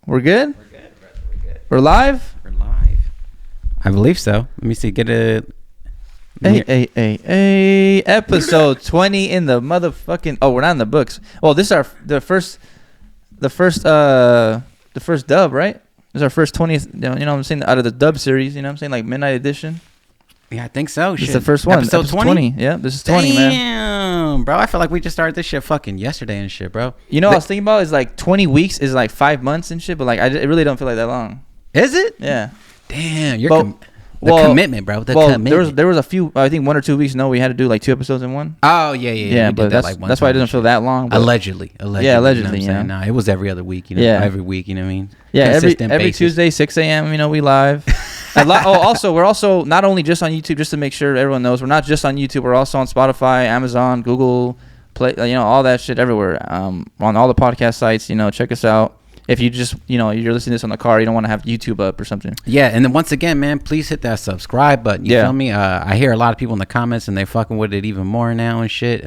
We're good? We're good, brother. We're good. We're live? We're live. I believe so. Let me see. Get a... Hey. Episode 20 in the motherfucking... Oh, we're not in the books. Well, this is the first dub, right? This is our first 20th, you know what I'm saying, out of the dub series, you know what I'm saying, like Midnight Edition. Yeah, I think so. This is the first one. Episode 20? Yeah, this is 20, man. Damn, bro. I feel like we just started this shit fucking yesterday and shit, bro. You know what I was thinking about is like 20 weeks is like 5 months and shit, but like it really don't feel like that long. Is it? Yeah. Damn, commitment, bro. Commitment. There was a few, I think 1 or 2 weeks. No, we had to do like 2 episodes in one. Oh yeah. But that's why it doesn't feel that long. Allegedly. Yeah, allegedly. You know what I'm saying? Nah, it was every other week. You know, every week. You know what I mean? Yeah, every Tuesday 6 a.m. You know, we live. Also, we're also not only just on YouTube. Just to make sure everyone knows, we're not just on YouTube. We're also on Spotify, Amazon, Google Play. You know, all that shit everywhere. On all the podcast sites. You know, check us out. If you just, you know, you're listening to this on the car, you don't want to have YouTube up or something. Yeah, and then once again, man, please hit that subscribe button. You feel me? I hear a lot of people in the comments and they fucking with it even more now and shit.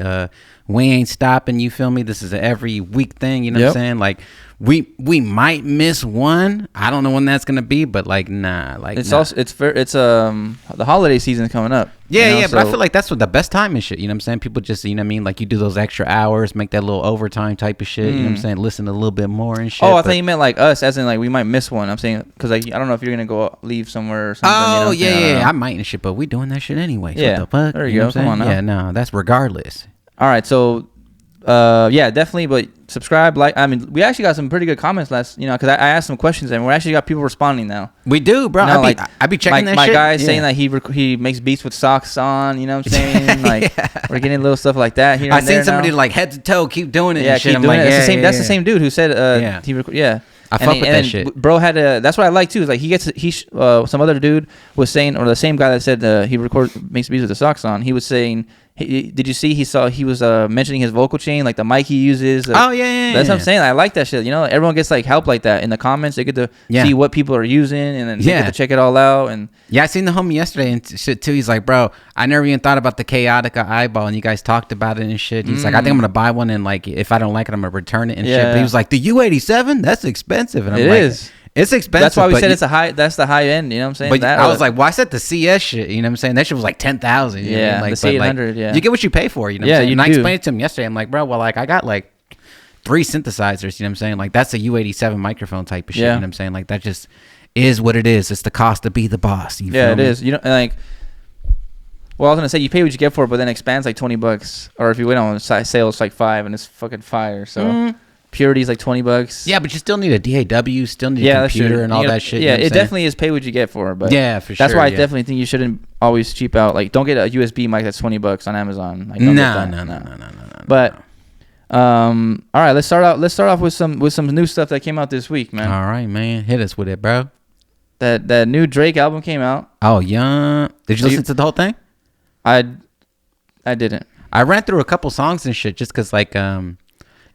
We ain't stopping. You feel me? This is an every week thing. You know what I'm saying? Like we might miss one. I don't know when that's gonna be, but like nah. Like it's also the holiday season coming up. Yeah, you know, but I feel like that's what the best time is shit. You know what I'm saying? People just, you know what I mean? Like you do those extra hours, make that little overtime type of shit. You know what I'm saying? Listen a little bit more and shit. Oh, I thought you meant like us, as in like we might miss one. I'm saying because like I don't know if you're gonna leave somewhere or something. Oh, you know I might and shit, but we doing that shit anyway. Yeah, what the fuck? There you go. Come on now. Yeah, no, that's regardless. All right, so yeah, definitely, but subscribe, like. I mean, we actually got some pretty good comments last, you know, because I asked some questions and we actually got people responding now. We do, bro. You know, I be checking that shit. My guy saying that he makes beats with socks on. You know what I'm saying? Like we're getting little stuff like that here. I seen somebody like head to toe keep doing it. Yeah, and shit. keep doing it. That's the same dude who said I fuck with that shit. Bro had that's what I like too. Is like some other dude was saying, or the same guy that said makes beats with the socks on. He was saying, did you see he was mentioning his vocal chain, like the mic he uses. Oh yeah. That's what I'm saying. I like that shit. You know, everyone gets like help like that in the comments. They get to see what people are using, and then they get to check it all out. And I seen the homie yesterday and shit too. He's like, bro, I never even thought about the Chaotica eyeball, and you guys talked about it and shit. He's like, I think I'm gonna buy one, and like if I don't like it, I'm gonna return it and shit. But he was like, the U87, that's expensive, and I'm like, is. It's expensive. That's why we said that's the high end. You know what I'm saying? But I was like, well, I said the CS shit. You know what I'm saying? That shit was like 10,000. Yeah, like, the C800. Yeah, you get what you pay for. You know? What I'm saying? And I explained it to him yesterday. I'm like, bro, well, like I got like 3 synthesizers. You know what I'm saying? Like that's a U87 microphone type of shit. You know what I'm saying? Like that just is what it is. It's the cost to be the boss. You feel it is. You know, like. Well, I was gonna say you pay what you get for it, but then it expands like $20, or if you wait on sale, it's like $5, and it's fucking fire. So. Purity's like $20. Yeah, but you still need a DAW, still need a computer and all that shit. Yeah, you know it definitely is pay what you get for it. But yeah, for sure. That's why I definitely think you shouldn't always cheap out. Like, don't get a USB mic that's $20 on Amazon. Like, no. But all right, let's start off with some new stuff that came out this week, man. All right, man, hit us with it, bro. That new Drake album came out. Oh yeah, did you listen to the whole thing? I didn't. I ran through a couple songs and shit just because like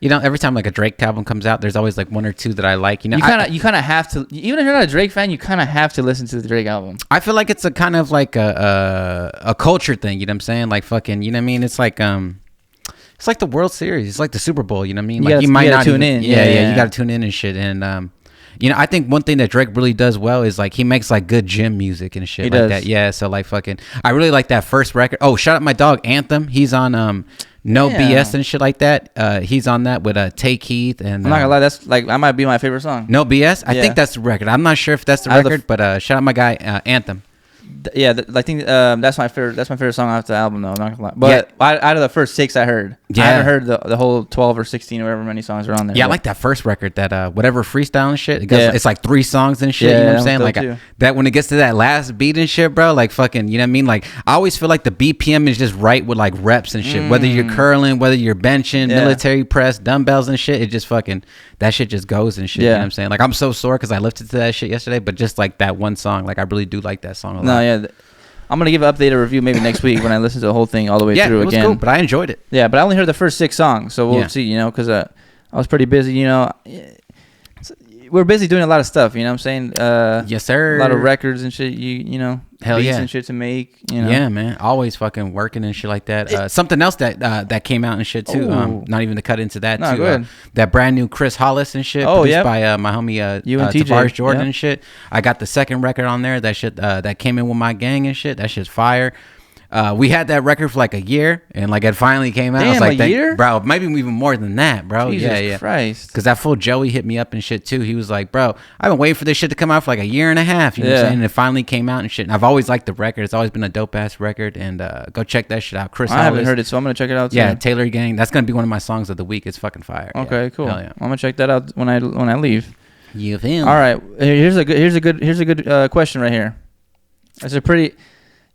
you know, every time like a Drake album comes out, there's always like 1 or 2 that I like. You know, you kind of have to, even if you're not a Drake fan, you kind of have to listen to the Drake album. I feel like it's a kind of like a culture thing. You know what I'm saying? Like fucking, you know what I mean? It's like the World Series. It's like the Super Bowl. You know what I mean? Like you gotta tune in. Yeah. You gotta tune in and shit. And you know, I think one thing that Drake really does well is like he makes like good gym music and shit that. Yeah. So like fucking, I really like that first record. Oh, shout out my dog Anthem. He's on No BS and shit like that. He's on that with Take Heath, and I'm not gonna lie, that's like that might be my favorite song. No BS. I think that's the record. I'm not sure if that's the record, but shout out my guy Anthem. I think that's my favorite song off the album though. I'm not gonna lie. But out of the first 6 I heard, I haven't heard the whole 12 or 16 or however many songs are on there. Yeah, I like that first record, that whatever freestyle and shit. It's like 3 songs and shit. You know what I'm saying? Like that when it gets to that last beat and shit, bro. Like fucking, you know what I mean? Like I always feel like the BPM is just right with like reps and shit. Whether you're curling, whether you're benching, military press, dumbbells and shit, it just fucking that shit just goes and shit. You know what I'm saying? Like I'm so sore because I lifted to that shit yesterday, but just like that one song, like I really do like that song a lot. No, yeah. I'm gonna give an updated review maybe next week when I listen to the whole thing all the way through again. Yeah, it was cool, but I enjoyed it. Yeah, but I only heard the first 6 songs, so we'll see. You know, because I was pretty busy. You know, we're busy doing a lot of stuff. You know what I'm saying? Yes, sir. A lot of records and shit. You know, hell beats yeah, and shit to make. You know? Yeah, man. Always fucking working and shit like that. Something else that came out and shit too. Not even to cut into that no, too. Go ahead. That brand new Kris Hollis and shit. Oh, produced by my homie Tavares Jordan and shit. I got the second record on there. That shit that came in with my gang and shit. That shit's fire. We had that record for like a year, and like it finally came out. Damn, I was like, a year? Bro, maybe even more than that, bro. Jesus Christ. Because that fool Joey hit me up and shit too. He was like, bro, I've been waiting for this shit to come out for like a year and a half. You know what I'm saying? And it finally came out and shit. And I've always liked the record. It's always been a dope ass record. And go check that shit out. Kris Hollis. I haven't heard it, so I'm gonna check it out too. Yeah, Taylor Gang. That's gonna be one of my songs of the week. It's fucking fire. Okay, cool. Hell yeah. I'm gonna check that out when I leave. You feel? All right. Here's a good question right here. It's a pretty.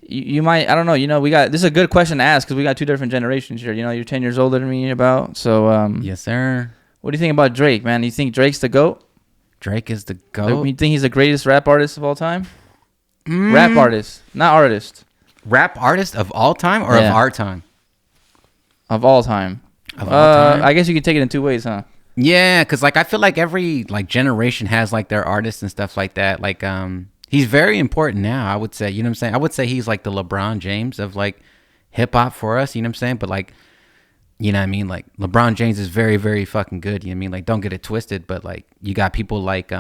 You might, I don't know, you know, this is a good question to ask because we got two different generations here. You know, you're 10 years older than me about. So, yes, sir. What do you think about Drake, man? Do you think Drake's the GOAT? Drake is the GOAT? You think he's the greatest rap artist of all time? Rap artist, not artist. Rap artist of all time or of our time? Of all time. Of all time? I guess you could take it in two ways, huh? Yeah, because like I feel like every like generation has like their artists and stuff like that. Like, he's very important now, I would say. You know what I'm saying? I would say he's like the LeBron James of like hip hop for us. You know what I'm saying? But like, you know what I mean? Like LeBron James is very, very fucking good. You know what I mean? Like, don't get it twisted. But like, you got people like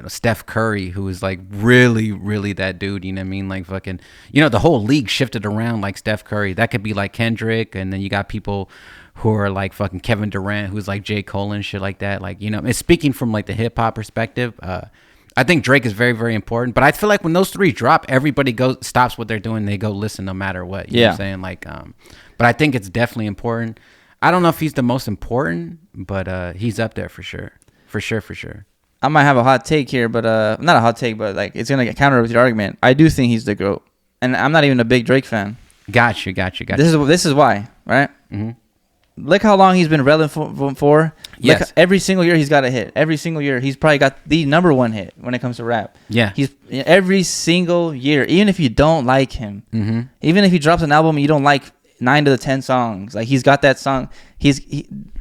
Steph Curry, who is like really, really that dude. You know what I mean? Like fucking, you know, the whole league shifted around like Steph Curry. That could be like Kendrick, and then you got people who are like fucking Kevin Durant, who's like J. Cole and shit like that. Like, you know, it's speaking from like the hip hop perspective. I think Drake is very, very important, but I feel like when those three drop, everybody stops what they're doing. They go listen no matter what. You know what I'm saying? Like, but I think it's definitely important. I don't know if he's the most important, but he's up there for sure. For sure. I might have a hot take here, but not a hot take, but like it's gonna get countered with your argument. I do think he's the GOAT, and I'm not even a big Drake fan. Got you. This is why, right? Mm-hmm. Look how long he's been relevant for. Yes. Look, every single year he's got a hit. Every single year he's probably got the number one hit when it comes to rap. Yeah. He's every single year, even if you don't like him, even if he drops an album and you don't like 9 to the 10 songs, like he's got that song.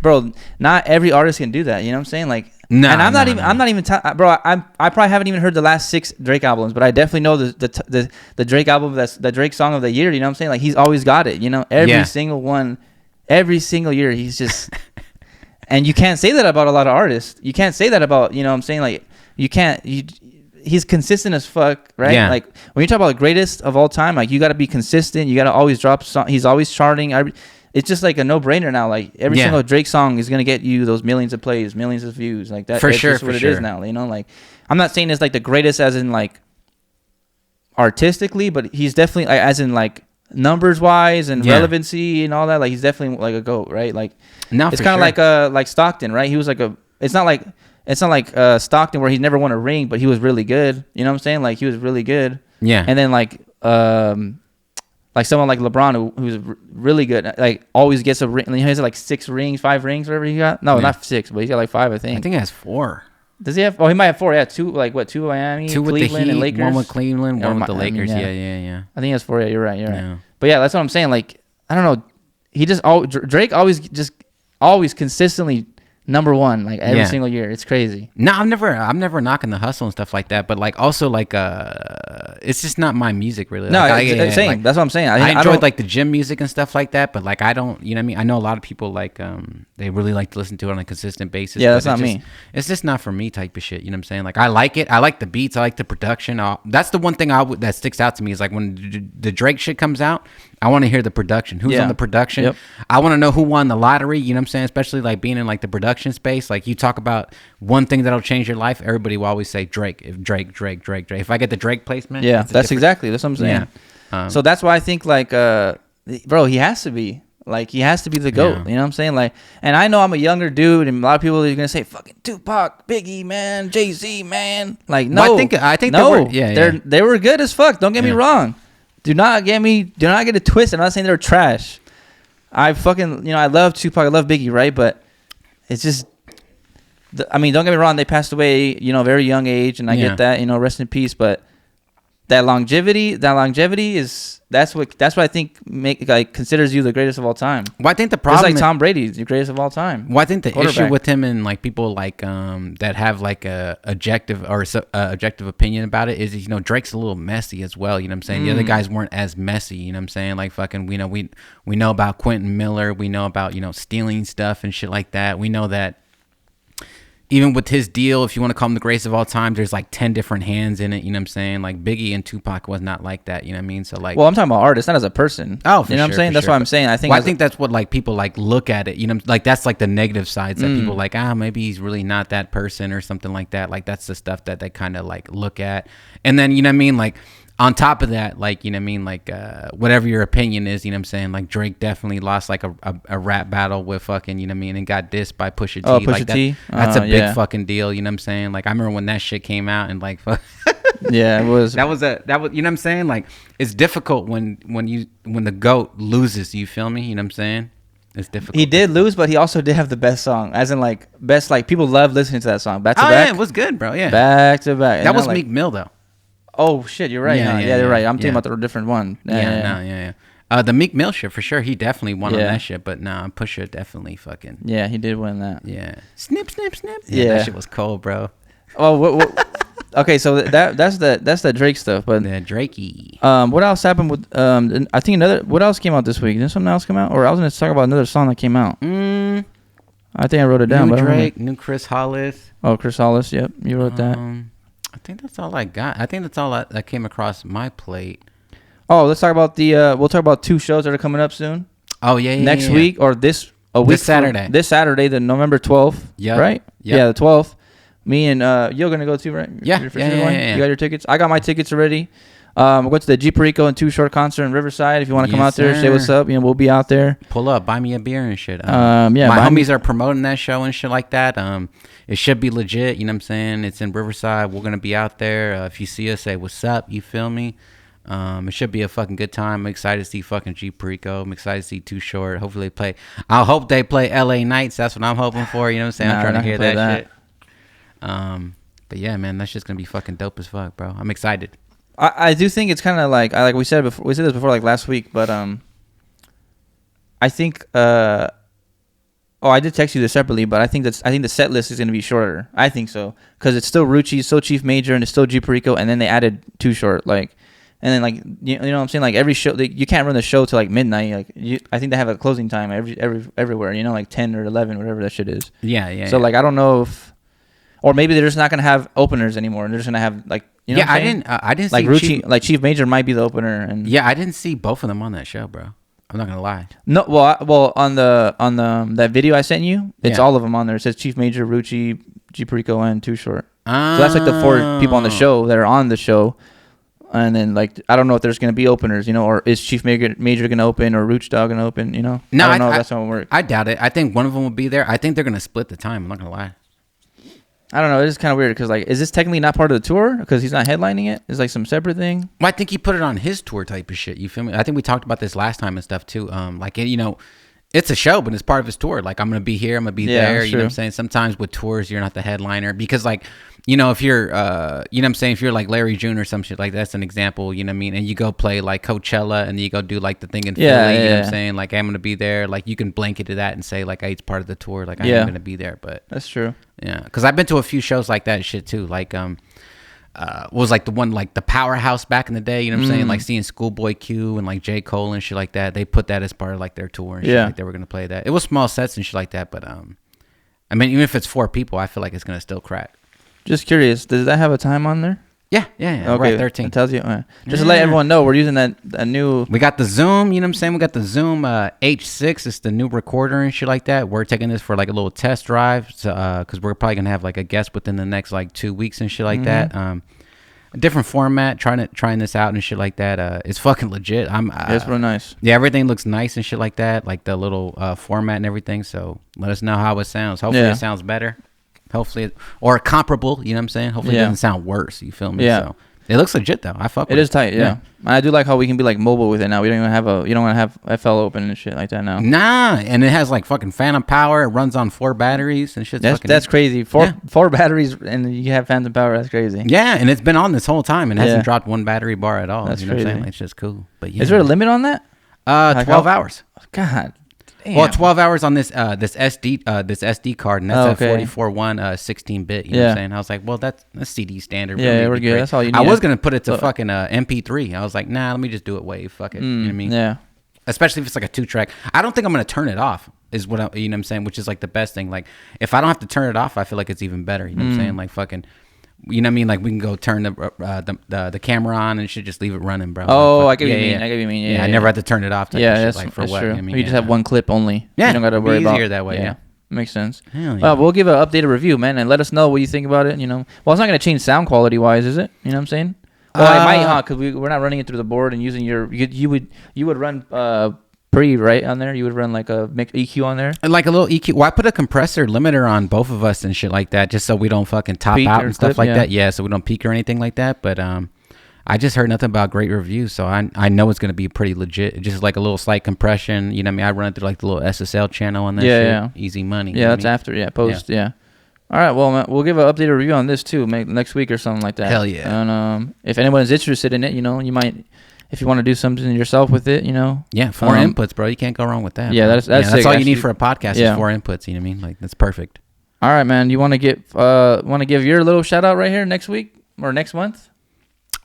Bro, not every artist can do that. You know what I'm saying? Like, no, and I'm not even, bro. I probably haven't even heard the last 6 Drake albums, but I definitely know the Drake album that's the Drake song of the year. You know what I'm saying? Like he's always got it. You know, every single one. Every single year he's just and you can't say that about a lot of artists. You can't say that about, you know what I'm saying? Like he's consistent as fuck, right? Yeah. Like when you talk about the greatest of all time, like you got to be consistent. You got to always drop song. He's always charting. It's just like a no-brainer now. Like every single Drake song is going to get you those millions of plays, millions of views. Like that. That's just what it is now, you know? Like I'm not saying it's like the greatest as in like artistically, but he's definitely as in like numbers wise and relevancy and all that, like he's definitely like a GOAT, right? Like it's kind of like Stockton, right? He was like it's not like Stockton where he's never won a ring, but he was really good. You know what I'm saying? Like he was really good. Yeah. And then like someone like LeBron who's really good, like always gets a ring. He has like 6 rings, 5 rings, whatever he got. No, not 6, but he's got like 5, I think. I think he has 4. Does he have? Oh, he might have 4. Yeah, 2. Like what? 2 Miami, 2 with Cleveland, the Heat, and Lakers. 1 with Cleveland, 1 with the Lakers. I mean, yeah. I think he has 4. Yeah, you're right. But yeah, that's what I'm saying. Like I don't know. He just Drake always consistently number one, like every single year. It's crazy. No, I'm never knocking the hustle and stuff like that. But like also like it's just not my music really. No, like, same. Like, that's what I'm saying. I enjoyed like the gym music and stuff like that. But like I don't, you know what I mean? I know a lot of people like they really like to listen to it on a consistent basis. Yeah, that's not me. It's just not for me type of shit. You know what I'm saying? Like I like it. I like the beats. I like the production. That's the one thing that sticks out to me is like when the Drake shit comes out, I want to hear the production. Who's on the production? Yep. I want to know who won the lottery. You know what I'm saying? Especially like being in like the production space. Like you talk about one thing that'll change your life. Everybody will always say Drake. If Drake. If I get the Drake placement, that's exactly. That's what I'm saying. Yeah. So that's why I think like, bro, he has to be. Like he has to be the GOAT. You know what I'm saying? Like, and I know I'm a younger dude, and a lot of people are gonna say fucking Tupac, Biggie, man, Jay-Z, man. Like no, well, I think no, they were good as fuck. Don't get me wrong. Do not get it twisted. I'm not saying they're trash. I fucking, I love Tupac, I love Biggie, right? But it's just, don't get me wrong. They passed away, very young age, and I get that, rest in peace. But that longevity is that's what I think considers you the greatest of all time. Well, I think the problem is Tom Brady's the greatest of all time. Well, I think the issue with him and like people like that have like a objective opinion about it is, you know, Drake's a little messy as well. You know what I'm saying? The other guys weren't as messy. You know what I'm saying? Like fucking, we know about Quentin Miller. We know about, you know, stealing stuff and shit like that. We know that. Even with his deal, if you want to call him the greatest of all time, there's like 10 different hands in it. You know what I'm saying? Like Biggie and Tupac was not like that. You know what I mean? So like, well, I'm talking about artists, not as a person. Oh, for you know what I'm saying? That's what I'm saying. I think that's what like people like look at it. You know, like that's like the negative sides that people like. Maybe he's really not that person or something like that. Like that's the stuff that they kind of like look at. And then you know what I mean? Like on top of that, like, you know what I mean? Like, whatever your opinion is, you know what I'm saying? Like, Drake definitely lost, like, a rap battle with fucking, you know what I mean? And got dissed by Pusha T. Oh, Pusha like, T? That's a big fucking deal, you know what I'm saying? Like, I remember when that shit came out and, like, yeah, it was. That was, you know what I'm saying? Like, it's difficult when the GOAT loses, you feel me? You know what I'm saying? It's difficult. He did lose, but he also did have the best song. As in, like, best, like, people love listening to that song. Back to back. Yeah, it was good, bro, yeah. Back to back. That was Meek Mill, though. Oh shit, you're right. Yeah, you're right. I'm thinking about the different one. Yeah. The Meek Mill shit for sure. He definitely won on that shit, but nah, Pusha definitely fucking. Yeah, he did win that. Yeah. Snip, snip, snip. Yeah, that shit was cold, bro. Oh, okay, so that's the Drake stuff, but the Drakey. What else happened with I think what else came out this week? Did something else come out, or I was gonna talk about another song that came out. I think I wrote it down. New Drake, new Kris Hollis. Oh, Kris Hollis. Yep, you wrote that. I think that's all I got. I think that's all that came across my plate. Oh, let's talk about we'll talk about 2 shows that are coming up soon. Oh, yeah. Next week or this Saturday. This Saturday, the November 12th. Yeah. Right? Yep. Yeah, the 12th. Me and you're going to go too, right? Yeah. You got your tickets? I got my tickets already. We'll go to the G Perico and Too Short concert in Riverside. If you want to come out there, say what's up. You know, we'll be out there. Pull up, buy me a beer and shit. My homies are promoting that show and shit like that. It should be legit. You know what I'm saying? It's in Riverside. We're gonna be out there. If you see us, say what's up. You feel me? It should be a fucking good time. I'm excited to see fucking G Perico. I'm excited to see Too Short. Hopefully they play. I hope they play LA Nights. That's what I'm hoping for. You know what I'm saying? I'm trying to hear that shit. But yeah, man, that's just gonna be fucking dope as fuck, bro. I'm excited. I do think it's kind of like we said before. We said this before, like last week, but I think I did text you this separately, but I think the set list is gonna be shorter. I think so because it's still Rucci, still Chief Major, and it's still G Perico, and then they added Too Short, like, and then like you know what I'm saying, like every show you can't run the show till like midnight. Like I think they have a closing time everywhere. You know, like 10 or 11, whatever that shit is. Yeah. So like I don't know if, or maybe they're just not gonna have openers anymore, and they're just gonna have like. You know I didn't like see Rucci, like Chief Major might be the opener, and I didn't see both of them on that show, bro. I'm not gonna lie. No, well, on the that video I sent you, it's all of them on there. It says Chief Major, Rucci, G Perico, and Too Short. So that's like the 4 people on the show that are on the show, and then like I don't know if there's gonna be openers, you know, or is Chief Major gonna open or Rooch Dog gonna open, you know? No, I don't know if that's how it works. I doubt it. I think one of them will be there. I think they're gonna split the time. I'm not gonna lie. I don't know. It's kind of weird because, like, is this technically not part of the tour because he's not headlining it? It's like some separate thing. Well, I think he put it on his tour type of shit. You feel me? I think we talked about this last time and stuff too. Like, you know, it's a show, but it's part of his tour. Like, I'm gonna be here, I'm gonna be there. You know what I'm saying? Sometimes with tours, you're not the headliner because, like, you know, if you're, you know what I'm saying? If you're like Larry June or some shit like that's an example, you know what I mean? And you go play like Coachella and you go do like the thing in Philly, you know what I'm saying? Like, I'm going to be there. Like, you can blanket to that and say, like, hey, it's part of the tour. Like, I'm going to be there. But that's true. Yeah. Because I've been to a few shows like that shit too. Like, was like the one, like the Powerhouse back in the day, you know what I'm saying? Like, seeing Schoolboy Q and like J. Cole and shit like that. They put that as part of like their tour and shit. Like, they were going to play that. It was small sets and shit like that. But, I mean, even if it's 4 people, I feel like it's going to still crack. Just curious, does that have a time on there? Yeah. Okay, right, 13. It tells you. Just to let everyone know, we're using a new. We got the Zoom, you know what I'm saying? We got the Zoom H6. It's the new recorder and shit like that. We're taking this for like a little test drive, because we're probably gonna have like a guest within the next like 2 weeks and shit like that. A different format, trying this out and shit like that. It's fucking legit. It's real nice. Yeah, everything looks nice and shit like that, like the little format and everything. So let us know how it sounds. Hopefully it sounds better. Hopefully, or comparable, you know what I'm saying? Hopefully it doesn't sound worse, you feel me? Yeah. So It looks legit though. I fuck with it. It is tight, yeah. I do like how we can be like mobile with it now. We don't even have you don't want to have FL open and shit like that now. Nah, and it has like fucking phantom power. It runs on 4 batteries and shit. That's crazy. Four batteries and you have phantom power. That's crazy. Yeah, and it's been on this whole time and hasn't dropped 1 battery bar at all. That's you know crazy. What I'm saying? It's just cool. But yeah. Is there a limit on that? 12 hours. God. Damn. Well, 12 hours on this SD card, and that's at 44.1 16-bit. You know what I'm saying? I was like, well, that's CD standard. Yeah, we're good. That's all you need. I was gonna put it to fucking MP3. I was like, nah, let me just do it WAV. Fuck it. You know what I mean? Yeah. Especially if it's like a 2-track. I don't think I'm gonna turn it off. Is what you know what I'm saying? Which is like the best thing. Like if I don't have to turn it off, I feel like it's even better. You know what I'm saying? Like fucking. You know what I mean? Like we can go turn the camera on and shit, just leave it running, bro. Oh, I get what you mean. I get what you mean. Yeah, I never had to turn it off. That's like for that's what? true. You know what I mean? You just have one clip only. Yeah, you don't got to worry about easier that way. Yeah. Makes sense. Hell yeah. We'll give an updated review, man, and let us know what you think about it. You know, well, it's not gonna change sound quality wise, is it? You know what I'm saying? Well, I might, because we're not running it through the board and using you would run right on there. You would run like a EQ on there, like a little EQ. Well, I put a compressor limiter on both of us and shit like that, just so we don't fucking top peak out and stuff like that. Yeah, so we don't peak or anything like that. But I just heard nothing about great reviews, so I know it's gonna be pretty legit. Just like a little slight compression. You know what I mean? I run it through like the little SSL channel on that shit. Yeah. Easy money. Yeah, that's after. Yeah, post. Yeah. All right, well, man, we'll give an updated review on this too, next week or something like that. Hell yeah. And if anyone's interested in it, you know, you might. If you want to do something yourself with it, you know. Yeah, 4 inputs, bro. You can't go wrong with that. Yeah, that's sick, all you need for a podcast is 4 inputs. You know what I mean? Like that's perfect. All right, man. You want to give your little shout out right here next week or next month?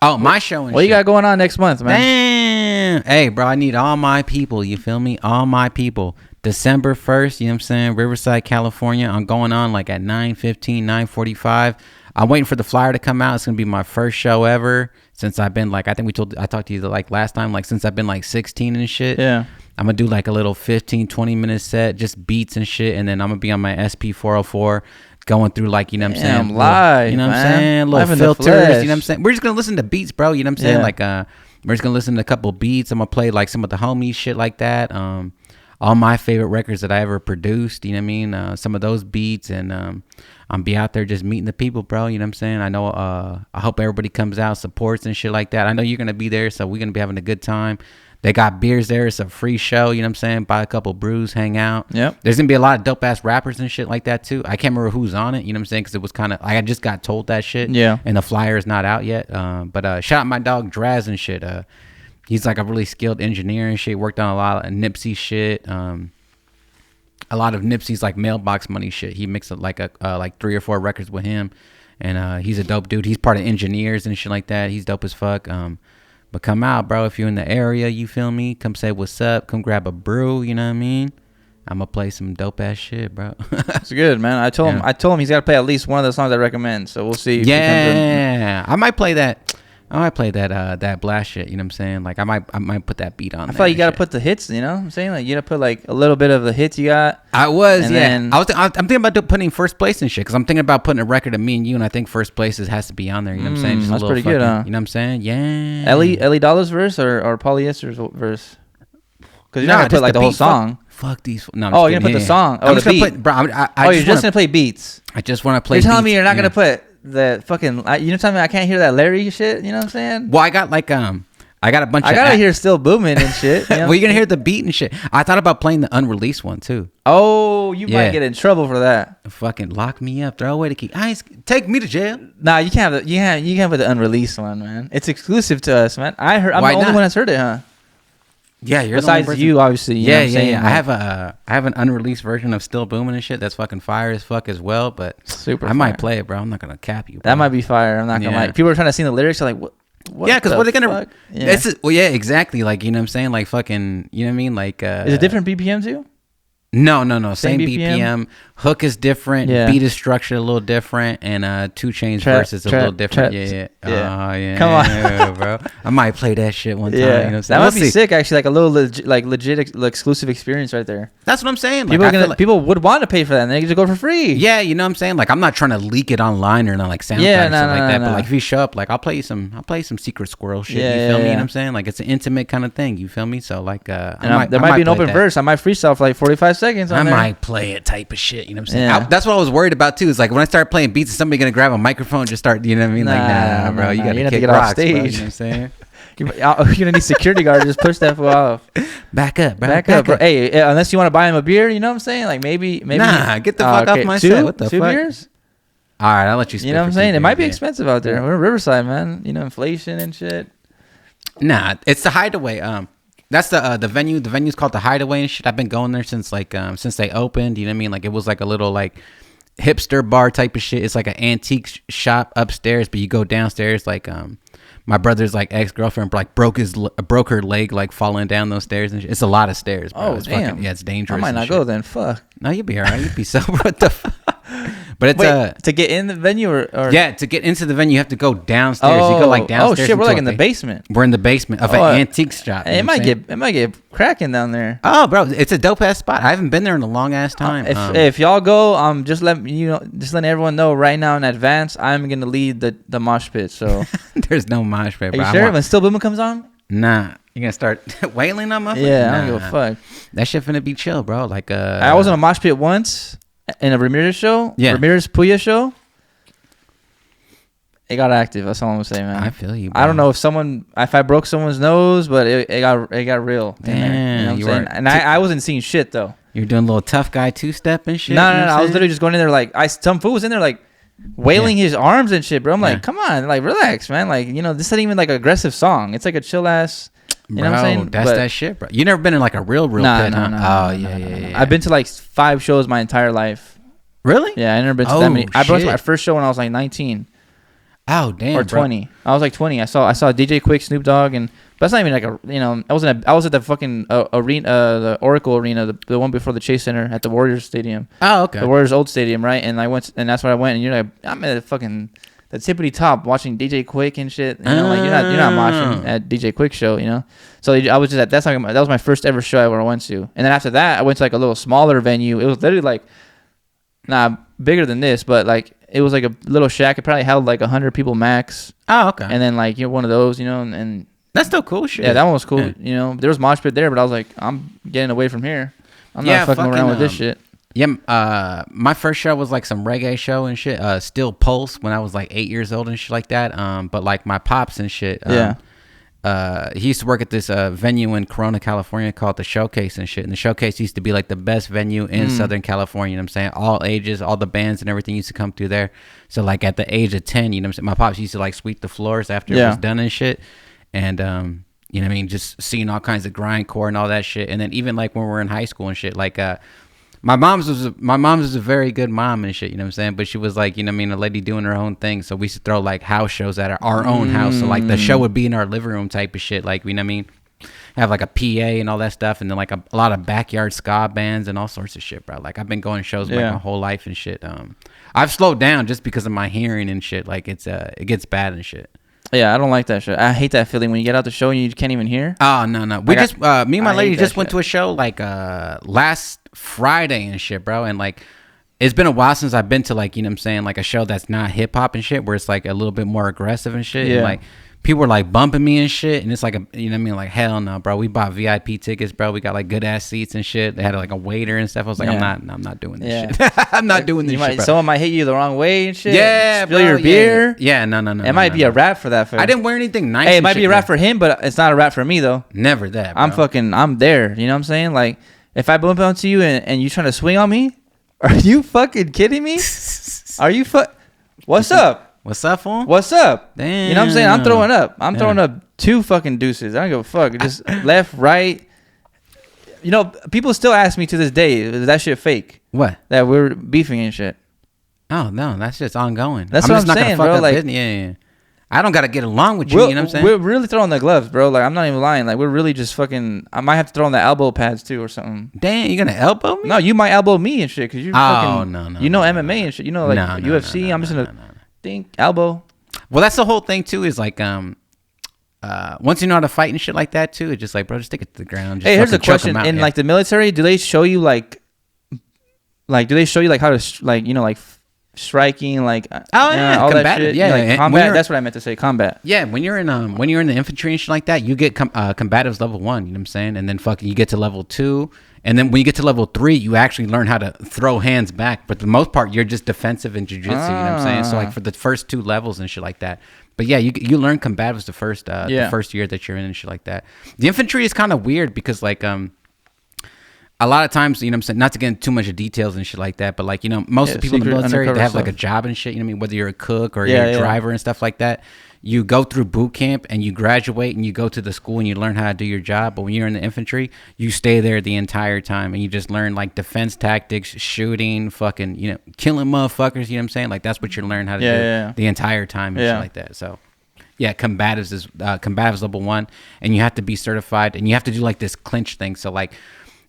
Oh, my show and what you got going on next month, man? Damn. Hey, bro, I need all my people. You feel me? All my people. December 1st, you know what I'm saying? Riverside, California. I'm going on like at 9:15, 9:45. I'm waiting for the flyer to come out. It's gonna be my first show ever since I've been like I talked to you like last time, like since I've been like 16 and shit. Yeah. I'm gonna do like a little 15-20 minute set, just beats and shit, and then I'm gonna be on my SP404 going through like, you know what I'm saying, live, you know what I'm man. saying, little filters, you know what I'm saying. We're just gonna listen to beats, bro. You know what I'm saying, like we're just gonna listen to a couple beats. I'm gonna play like some of the homies shit like that. All my favorite records that I ever produced, you know what I mean? Some of those beats, and I'm be out there just meeting the people, bro. You know what I'm saying? I know. I hope everybody comes out, supports and shit like that. I know you're gonna be there, so we're gonna be having a good time. They got beers there. It's a free show. You know what I'm saying? Buy a couple brews, hang out. Yep. There's gonna be a lot of dope ass rappers and shit like that too. I can't remember who's on it. You know what I'm saying? Because it was kind of I just got told that shit. Yeah. And the flyer is not out yet. But shout out my dog Draz and shit. He's like a really skilled engineer and shit. Worked on a lot of Nipsey shit. A lot of Nipsey's like mailbox money shit. He mixed like like 3 or 4 records with him, and he's a dope dude. He's part of engineers and shit like that. He's dope as fuck. But come out, bro, if you're in the area, you feel me? Come say what's up. Come grab a brew. You know what I mean? I'm gonna play some dope ass shit, bro. It's good, man. I told him he's got to play at least one of the songs I recommend. So we'll see. Yeah, I might play that. That blast shit, you know what I'm saying? Like I might put that beat on. I feel like you gotta put the hits, you know what I'm saying? Like you gotta put like a little bit of the hits you got. I'm thinking about putting first place and shit, because I'm thinking about putting a record of me and you, and I think first place has to be on there, you know what I'm saying? Just that's pretty good, huh? You know what I'm saying? Yeah. Ellie Dollar's verse or Polyester's verse? Because you're not gonna put like the whole song. Fuck these. No, you're gonna put the song. I'm just gonna put, bro. You're just gonna play beats. I just want to play. You're telling me you're not gonna put the fucking, you know, tell me I can't hear that Larry shit, you know what I'm saying? Well, I got like I got a bunch. I gotta hear Still Booming and shit. You know? Well, you're gonna hear the beat and shit. I thought about playing the unreleased one too. Oh, you might get in trouble for that. Fucking lock me up, throw away the key. Take me to jail. Nah, you can't have you can't put the unreleased one, man. It's exclusive to us, man. I'm the only one that's heard it, huh? Yeah, you're besides you, obviously. You know what I'm saying? I have an unreleased version of Still Booming and shit. That's fucking fire as fuck as well. But I might play it, bro. I'm not gonna cap you, bro. That might be fire. I'm not gonna lie. People are trying to sing the lyrics. They're like, what? Because what are they gonna? Yeah. Exactly. Like, you know what I'm saying? Like fucking, you know what I mean? Like, is it different BPM too? No. Same BPM. Hook is different. Beat is structured a little different, and 2 Chainz verse is a little different. Yeah. Oh yeah. Come on, bro. I might play that shit one time. Yeah. You know what I'm saying? That might be sick, actually. Like a little legit exclusive experience right there. That's what I'm saying. Like, people would want to pay for that, and they just go for free. Yeah, you know what I'm saying? Like, I'm not trying to leak it online or not like SoundCloud or something like that. But like, if you show up, like, I'll play some Secret Squirrel shit. Yeah, you feel me? Yeah. You know what I'm saying? Like, it's an intimate kind of thing. You feel me? So like, there might be an open verse. I might freestyle for like 45 seconds on I there. might play it type of shit. You know what I'm saying? Yeah. That's what I was worried about too. Is like when I start playing beats, is somebody gonna grab a microphone and just start? You know what I mean? Nah, bro. You gotta kick rocks, bro. You know what I'm saying? You're gonna need security guard to just push that fool off. Back up, bro. Back up, bro. Hey, unless you want to buy him a beer, you know what I'm saying? Like maybe. Nah, get the fuck off my set. What the fuck? 2 beers? All right, I'll let you. You know what I'm saying? It might be expensive out there. We're in Riverside, man. You know, inflation and shit. Nah, it's the Hideaway. That's the venue. The venue's called the Hideaway and shit. I've been going there since they opened. You know what I mean? Like it was like a little like hipster bar type of shit. It's like an antique shop upstairs, but you go downstairs. Like my brother's like ex-girlfriend like broke her leg like falling down those stairs and shit. It's a lot of stairs, bro. It's damn. Fucking, yeah, it's dangerous. I might not go then. Fuck. No, you'll be all right. You'll be sober. What the fuck? But it's to get in the venue or yeah, to get into the venue you have to go downstairs. You go like downstairs. Oh shit, we're like in the basement. We're in the basement of an antique shop. It might get cracking down there. Oh, bro, it's a dope ass spot. I haven't been there in a long ass time. If y'all go, just letting everyone know right now in advance, I'm gonna lead the mosh pit. So there's no mosh pit, bro. Are you sure? When Still Booming comes on? Nah. You gonna start wailing on my Yeah, I don't give a fuck. That shit finna be chill, bro. Like I was in a mosh pit once in a Ramirez show. Yeah. Ramirez Puya show. It got active. That's all I'm gonna say, man. I feel you, bro. I don't know if I broke someone's nose, but it got real. Damn, you know what I'm saying? And I wasn't seeing shit though. You're doing a little tough guy 2-step and shit. No. I was literally just going in there like some fool was in there like wailing his arms and shit, bro. I'm like, come on, like relax, man. Like this isn't even like an aggressive song. It's like a chill ass. You know what I'm saying? That's that shit, bro. You never been in like a real pit, huh? Oh yeah. I've been to like 5 shows my entire life. Really? Yeah, I never been to that many. I went to my first show when I was like 19. Oh damn, or 20. Bro. I was like 20. I saw DJ Quick, Snoop Dogg, and but that's not even like I was at the fucking arena, the Oracle Arena, the one before the Chase Center at the Warriors Stadium. Oh okay. The Warriors old stadium, right? And and that's where I went. And you're like, I'm at the fucking the tippity top watching DJ Quick and shit. You know, like you're not watching at DJ Quick show, you know. So I was just at that was my first ever show I ever went to. And then after that, I went to like a little smaller venue. It was literally like bigger than this, but like it was like a little shack. It probably held like 100 people max. Oh, okay. And then like one of those, and that's still cool shit. Yeah, that one was cool. Yeah. You know, there was mosh pit there, but I was like, I'm getting away from here. I'm not fucking around with this shit. Yeah, my first show was like some reggae show and shit. Still Pulse when I was like 8 years old and shit like that. But like my pops and shit. He used to work at this venue in Corona, California called the Showcase and shit. And the Showcase used to be like the best venue in Southern California. You know what I'm saying? All ages, all the bands and everything used to come through there. So like at the age of 10, you know what I'm saying? My pops used to like sweep the floors after it was done and shit. And you know what I mean? Just seeing all kinds of grindcore and all that shit. And then even like when we were in high school and shit, like my mom's was a very good mom and shit, you know what I'm saying? But she was like, you know what I mean, a lady doing her own thing. So we used to throw like house shows at our own house. So like the show would be in our living room type of shit. Like, you know what I mean? Have like a PA and all that stuff. And then like a lot of backyard ska bands and all sorts of shit, bro. Like I've been going to shows like my whole life and shit. I've slowed down just because of my hearing and shit. Like it gets bad and shit. Yeah, I don't like that shit. I hate that feeling when you get out the show and you can't even hear. Oh, no. Me and my lady just went to a show like last Friday and shit, bro. And like, it's been a while since I've been to like, you know what I'm saying, like a show that's not hip hop and shit, where it's like a little bit more aggressive and shit. Yeah. And like, people were like bumping me and shit. And it's like, you know what I mean? Like, hell no, bro. We bought VIP tickets, bro. We got like good ass seats and shit. They had like a waiter and stuff. I was like, I'm not doing this shit. I'm not doing this shit, bro. Someone might hit you the wrong way and shit. Yeah, spill your beer. Yeah, no. It might be a rap for that. I didn't wear anything nice. Hey, it might be a rap for him, but it's not a rap for me though. Never that, bro. I'm there. You know what I'm saying? Like, if I bump into you and you trying to swing on me, are you fucking kidding me? What's up? What's up, fool? What's up? Damn. You know what I'm saying? I'm throwing up. I'm throwing up 2 fucking deuces. I don't give a fuck. Just left, right. You know, people still ask me to this day, is that shit fake? What? That we're beefing and shit. Oh, no. That's just ongoing. That's what I'm saying, bro. Like, yeah. I don't got to get along with you, you know what I'm saying? We're really throwing the gloves, bro. Like, I'm not even lying. Like, we're really just fucking... I might have to throw on the elbow pads, too, or something. Damn, you gonna elbow me? No, you might elbow me and shit, because you fucking... No. You know MMA and shit. You know, like, UFC. I'm just gonna... Think, elbow. Well, that's the whole thing, too, is like... once you know how to fight and shit like that, too, it's just like, bro, just stick it to the ground. Just hey, here's a question. In, like, the military, do they show you, like... Like, do they show you, like, how to, like, you know, like... striking, like all that shit. Yeah, like combat. That's what I meant to say. Combat. Yeah, when you're in the infantry and shit like that, you get combatives level 1. You know what I'm saying? And then fucking you get to level 2, and then when you get to level 3, you actually learn how to throw hands back. But for the most part, you're just defensive and jiu-jitsu. You know what I'm saying? So like for the first 2 levels and shit like that. But yeah, you learn combatives the first year that you're in and shit like that. The infantry is kind of weird because like a lot of times, you know what I'm saying, not to get into too much of details and shit like that, but like, you know, most of the people in the military, they have like a job and shit, you know what I mean? Whether you're a cook or you're a driver and stuff like that, you go through boot camp and you graduate and you go to the school and you learn how to do your job. But when you're in the infantry, you stay there the entire time and you just learn like defense tactics, shooting, fucking, you know, killing motherfuckers, you know what I'm saying? Like that's what you learn how to do the entire time and shit like that. So yeah, combatives is combatives level 1, and you have to be certified and you have to do like this clinch thing. So like,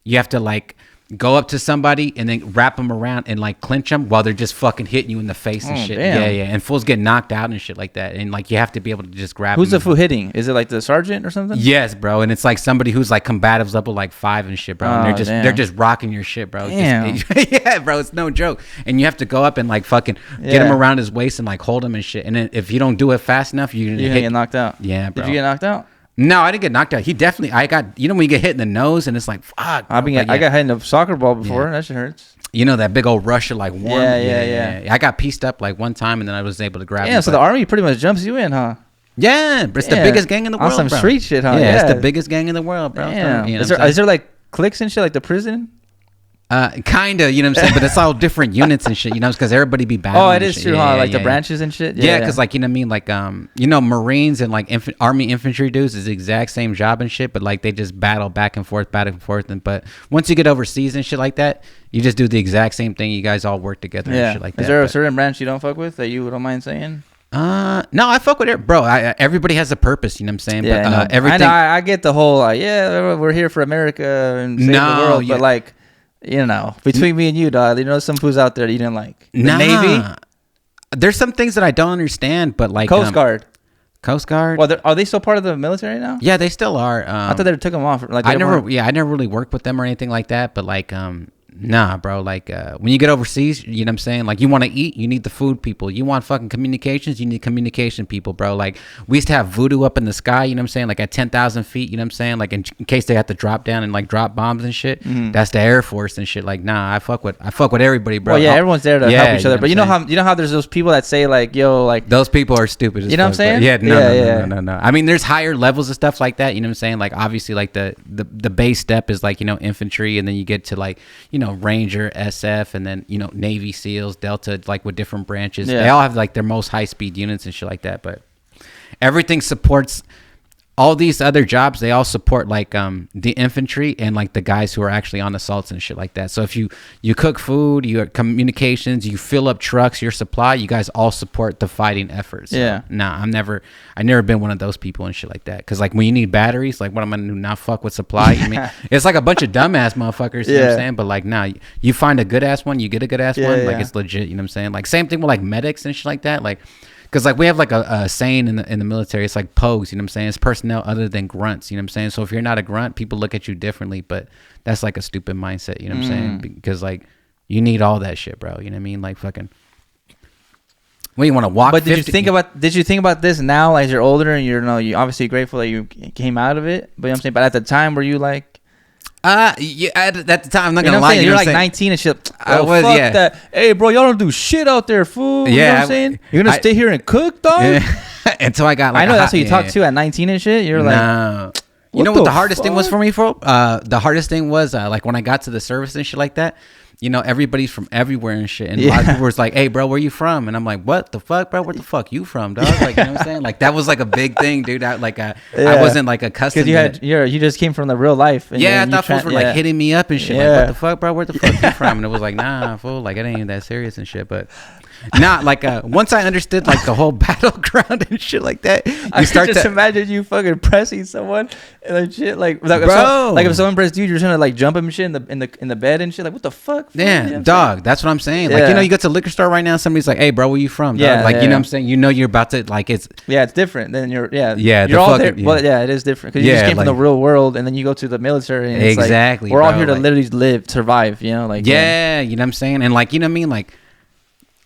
you have to like go up to somebody and then wrap them around and like clinch them while they're just fucking hitting you in the face and shit. Damn. Yeah. And fools get knocked out and shit like that. And like you have to be able to just grab Who's them. the fool hitting? Is it like the sergeant or something? Yes, bro. And it's like somebody who's like combatives level like 5 and shit, bro. And they're just rocking your shit, bro. Yeah, bro. It's no joke. And you have to go up and like fucking get him around his waist and like hold him and shit. And then if you don't do it fast enough, you're gonna get knocked out. Yeah, bro. Did you get knocked out? No, I didn't get knocked out. I got, you know, when you get hit in the nose and it's like, fuck. I got hit in a soccer ball before. Yeah. That shit hurts. You know, that big old rush of like warm. Yeah. I got pieced up like one time and then I was able to grab it. Yeah, so the army pretty much jumps you in, huh? Yeah, but it's the biggest gang in the world, on some street shit, huh? Yeah, it's the biggest gang in the world, bro. Yeah. You know is there like cliques and shit like the prison? Kinda, you know what I'm saying, but it's all different units and shit, you know, because everybody be battling. Oh, it is true, huh? Like the branches and shit. Yeah, because like, you know what I mean, like you know, Marines and like Army infantry dudes is the exact same job and shit, but like they just battle back and forth, and but once you get overseas and shit like that, you just do the exact same thing. You guys all work together and shit like that. Is there a certain branch you don't fuck with that you don't mind saying? No, I fuck with it, bro. Everybody has a purpose, you know what I'm saying? Yeah, but everything. I get the whole we're here for America and save the world, but like. You know, between me and you, dog, you know, some fools out there you didn't like. The Navy? There's some things that I don't understand, but like... Coast Guard. Well, are they still part of the military now? Yeah, they still are. I thought they took them off. Like I never really worked with them or anything like that, but like... Nah, bro. Like, when you get overseas, you know what I'm saying? Like, you want to eat, you need the food people. You want fucking communications, you need communication people, bro. Like, we used to have voodoo up in the sky, you know what I'm saying? Like, at 10,000 feet, you know what I'm saying? Like, in case they have to drop down and, like, drop bombs and shit. Mm-hmm. That's the Air Force and shit. Like, nah, I fuck with everybody, bro. Well, yeah, everyone's there to help each other. But you know how there's those people that say, like, yo, like... Those people are stupid as You know what I'm saying? Yeah, no. I mean, there's higher levels of stuff like that, you know what I'm saying? Like, obviously, like, the base step is, like, you know, infantry, and then you get to, like, you know, Ranger, SF, and then, you know, Navy SEALs, Delta, like with different branches. They all have like their most high speed units and shit like that, but everything supports all these other jobs. They all support like the infantry and like the guys who are actually on assaults and shit like that. So if you cook food, you have communications, you fill up trucks, your supply, you guys all support the fighting efforts. So, I never been one of those people and shit like that. Cause like when you need batteries, like what am I gonna do? Not fuck with supply? I mean, it's like a bunch of dumbass motherfuckers. You know what I'm saying? But like, you find a good ass one, you get a good ass one. Like it's legit. You know what I'm saying? Like same thing with like medics and shit like that. Like. Because, like, we have, like, a saying in the military. It's like POGs, you know what I'm saying? It's personnel other than grunts, you know what I'm saying? So if you're not a grunt, people look at you differently. But that's, like, a stupid mindset, you know what I'm saying? Because, like, you need all that shit, bro. You know what I mean? Like, fucking... When you want to walk... But did you think about this now as you're older and you're obviously grateful that you came out of it? But you know what I'm saying? But at the time, were you, like... Yeah, at the time, I'm not gonna lie. You're like 19 and shit. I was, fuck that. Hey, bro, y'all don't do shit out there, fool. Yeah, you know what I'm saying? You're gonna stay here and cook, dog. Until I got. Like, I know that's what you talked to at 19 and shit. You're like, you know what the hardest thing was for me, bro? The hardest thing was like when I got to the service and shit like that. You know, everybody's from everywhere and shit. And a lot of people was like, hey, bro, where you from? And I'm like, what the fuck, bro? Where the fuck you from, dog? Like, you know what I'm saying? Like, that was like a big thing, dude. I wasn't like accustomed to it. Because you just came from the real life. And I thought fools were like hitting me up and shit. Like, what the fuck, bro? Where the fuck you from? And it was like, nah, fool. Like, it ain't even that serious and shit. But not like once I understood like the whole battleground and shit like that, I start to imagine you fucking pressing someone and like shit like bro, if someone pressed you, you're trying to like jump him and shit in the bed and shit. Like, what the fuck? Yeah, you know dog. That's what I'm saying. Like, you know, you go to a liquor store right now, somebody's like, hey, bro, where you from? Dog? Yeah, like you know what I'm saying. You know, you're about to like it's different. Then you're you're all there. Well, it is different because you just came from the real world and then you go to the military. And exactly. Like, we're all here to literally survive. You know, like you know what I'm saying, and like you know what I mean, like.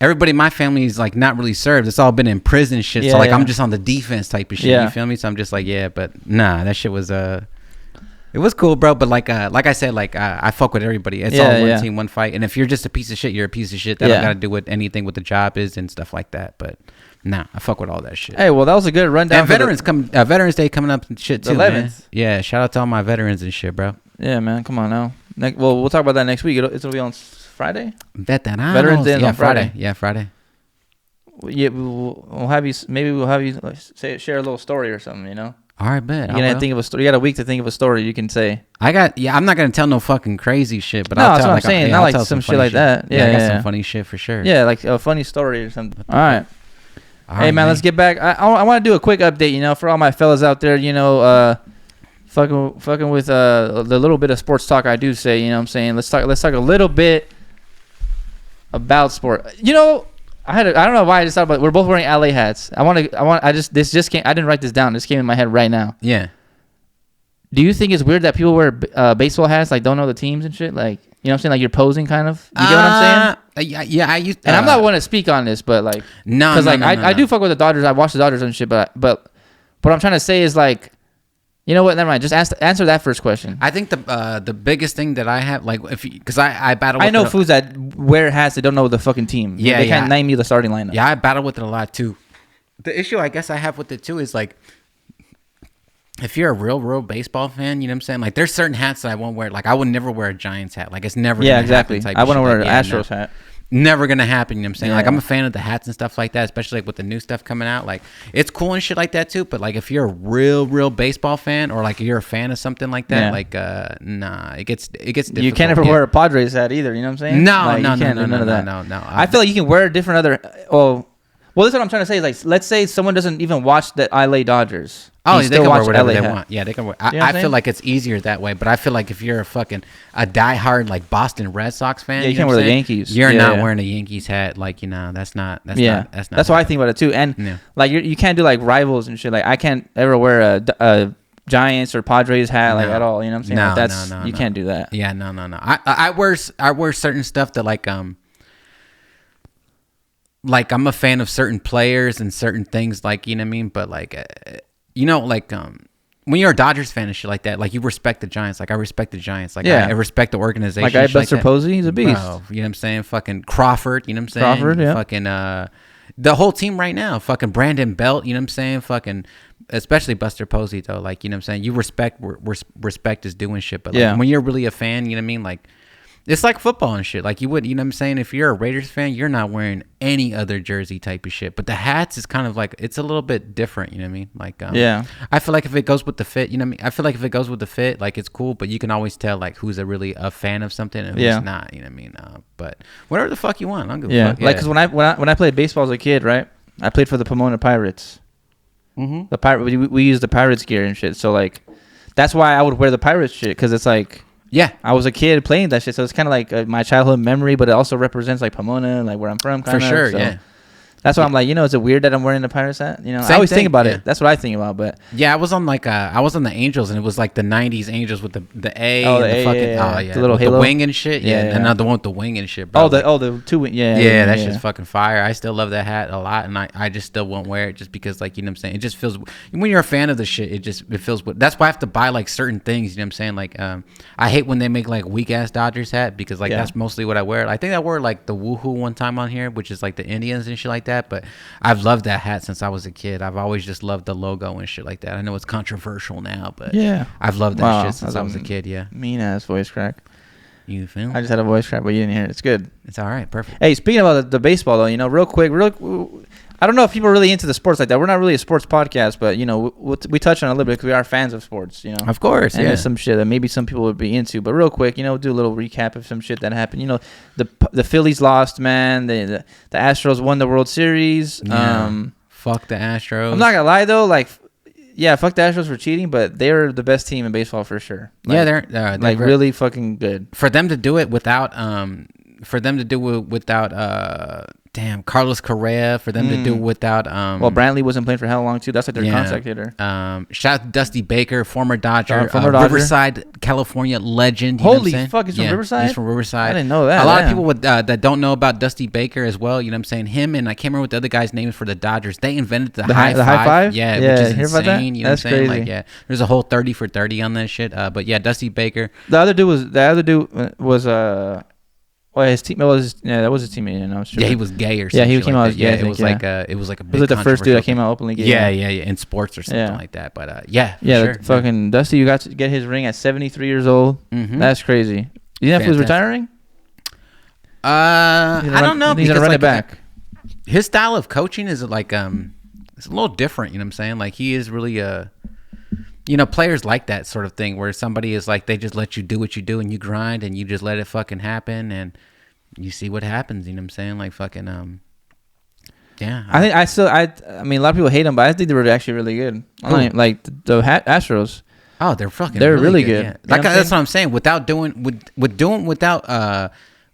everybody in my family is like not really served. It's all been in prison shit. So like I'm just on the defense type of shit. You feel me? So I'm just like, but nah, that shit was it was cool, bro. But like I said, like I fuck with everybody. It's all one team, one fight. And if you're just a piece of shit, you're a piece of shit. That don't got to do with anything with the job is and stuff like that. But nah, I fuck with all that shit. Hey, well, that was a good rundown. And Veterans Day coming up and shit too, 11th. Man. Yeah, shout out to all my veterans and shit, bro. Yeah, man. Come on now. Well, we'll talk about that next week. It'll be on Friday. Veterans Day on Friday. Yeah, Friday. Yeah, we'll have you. Maybe we'll have you share a little story or something. You know. All right, bet. You gotta think of a story. You got a week to think of a story you can say. I'm not gonna tell no fucking crazy shit, but no, I'll that's tell what I'm saying. Not like some shit like that. Yeah, I got some funny shit for sure. Yeah, like a funny story or something. All right. Hey man, let's get back. I want to do a quick update. You know, for all my fellas out there, you know, fucking with the little bit of sports talk I do say. You know what I'm saying? Let's talk a little bit about sport. You know, I don't know why I just thought about it. We're both wearing LA hats. This just came. I didn't write this down. This came in my head right now. Yeah. Do you think it's weird that people wear baseball hats, like don't know the teams and shit? Like, you know what I'm saying? Like you're posing kind of. You get what I'm saying? Yeah, I used. And I'm not one to speak on this, but like, because I do fuck with the Dodgers. I watch the Dodgers and shit, but what I'm trying to say is like, you know what? Never mind. Just answer that first question. I think the biggest thing that I have, like, because I battle. I know fools that wear hats that don't know the fucking team. Yeah, they can't name you the starting lineup. Yeah, I battle with it a lot too. The issue I guess I have with it too is like, if you're a real baseball fan, you know what I'm saying? Like, there's certain hats that I won't wear. Like, I would never wear a Giants hat. Like, it's never. Yeah, exactly. I wouldn't wear an Astros hat. Never gonna happen. You know what I'm saying? Like, I'm a fan of the hats and stuff like that, especially like with the new stuff coming out. Like, it's cool and shit like that too. But like, if you're a real baseball fan, or like you're a fan of something like that, like nah, it gets difficult. You can't ever wear a Padres hat either. You know what I'm saying? No, like, no. I feel like you can wear different other. Well, that's what I'm trying to say. Is like, let's say someone doesn't even watch the LA Dodgers. Oh, they can wear whatever they want. Yeah, they can wear. I feel like it's easier that way. But I feel like if you're a diehard like Boston Red Sox fan, you can't wear the Yankees. You're not wearing a Yankees hat. Like, you know, that's not. That's why I think about it too. And like you can't do like rivals and shit. Like I can't ever wear a Giants or Padres hat like at all. You know what I'm saying? No, you can't do that. Yeah, no. I wear certain stuff that like I'm a fan of certain players and certain things, like, you know what I mean? But like, you know, like when you're a Dodgers fan and shit like that, like you respect the Giants. Like I respect the Giants. Like I respect the organization. Like I Buster Posey, he's a beast. Bro, you know what I'm saying? Fucking Crawford, you know what I'm saying? Crawford, yeah. Fucking the whole team right now. Fucking Brandon Belt, you know what I'm saying? Fucking especially Buster Posey though. Like, you know what I'm saying? You respect is doing shit. But like when you're really a fan, you know what I mean? Like, it's like football and shit. Like you would, you know what I'm saying? If you're a Raiders fan, you're not wearing any other jersey type of shit. But the hats is kind of like, it's a little bit different, you know what I mean? Like, I feel like if it goes with the fit, you know what I mean? I feel like if it goes with the fit, like it's cool, but you can always tell like who's really a fan of something and who's not, you know what I mean? But whatever the fuck you want, I don't give a fuck. Like, cause when I played baseball as a kid, right? I played for the Pomona Pirates. Mm-hmm. The Pirate, we used the Pirates gear and shit. So like, that's why I would wear the Pirates shit, cause it's like. Yeah, I was a kid playing that shit, so it's kind of like my childhood memory, but it also represents like Pomona, like where I'm from. For sure, so yeah. That's why I'm like, you know, is it weird that I'm wearing the Pirates hat? You know, I always think about it. That's what I think about. But yeah, I was on the Angels, and it was like the '90s Angels with the A, and the fucking the little halo, the wing and shit. Yeah, and not the one with the wing and shit. Bro. The two wing. Yeah, that shit's fucking fire. I still love that hat a lot, and I just still won't wear it just because, like, you know what I'm saying? It just feels, when you're a fan of the shit, it feels. That's why I have to buy like certain things. You know what I'm saying? Like, I hate when they make like weak ass Dodgers hat, because like that's mostly what I wear. I think I wore like the Woohoo one time on here, which is like the Indians and shit like that, but I've loved that hat since I was a kid. I've always just loved the logo and shit like that. I know it's controversial now, but I've loved that shit since I was a kid. Yeah, mean ass voice crack. You feel? I just had a voice crack, but you didn't hear it. It's good. It's all right. Perfect. Hey, speaking about the baseball though, you know, real quick, I don't know if people are really into the sports like that. We're not really a sports podcast, but you know, we touch on it a little bit because we are fans of sports. You know, of course, and there's some shit that maybe some people would be into. But real quick, you know, do a little recap of some shit that happened. You know, the Phillies lost, man. The Astros won the World Series. Yeah. Fuck the Astros. I'm not gonna lie though, like, yeah, fuck the Astros for cheating, but they're the best team in baseball for sure. Like, yeah, they're like really fucking good. For them to do it without Damn, Carlos Correa for them to do without. Well, Brantley wasn't playing for how long too? That's like their contract hitter. Shout out to Dusty Baker, former Dodger, Dodger. Riverside, California legend. Holy fuck, he's from Riverside. He's from Riverside. I didn't know that. A lot of people that don't know about Dusty Baker as well. You know what I'm saying? Him and I can't remember what the other guy's name is for the Dodgers. They invented the high five. Yeah, which is insane. You know what I'm saying? Like, yeah, there's a whole 30 for 30 on that shit. But yeah, Dusty Baker. The other dude was well, his team that was his teammate. You know, yeah, he was gay or something. Yeah, he came out as gay. It was like a big. It was like the first dude that came out openly gay. Yeah, in sports or something like that. But sure. Fucking Dusty, you got to get his ring at 73 years old. Mm-hmm. That's crazy. You know if he was retiring? I don't know. He's gonna run it back. His style of coaching is like it's a little different. You know what I'm saying? Like he is really players like that sort of thing where somebody is like they just let you do what you do and you grind and you just let it fucking happen and you see what happens. You know what I'm saying? Like fucking yeah. I mean a lot of people hate them, but I think they were actually really good. Like the Astros. Oh, they're really good. Yeah. Like that's what I'm saying. Without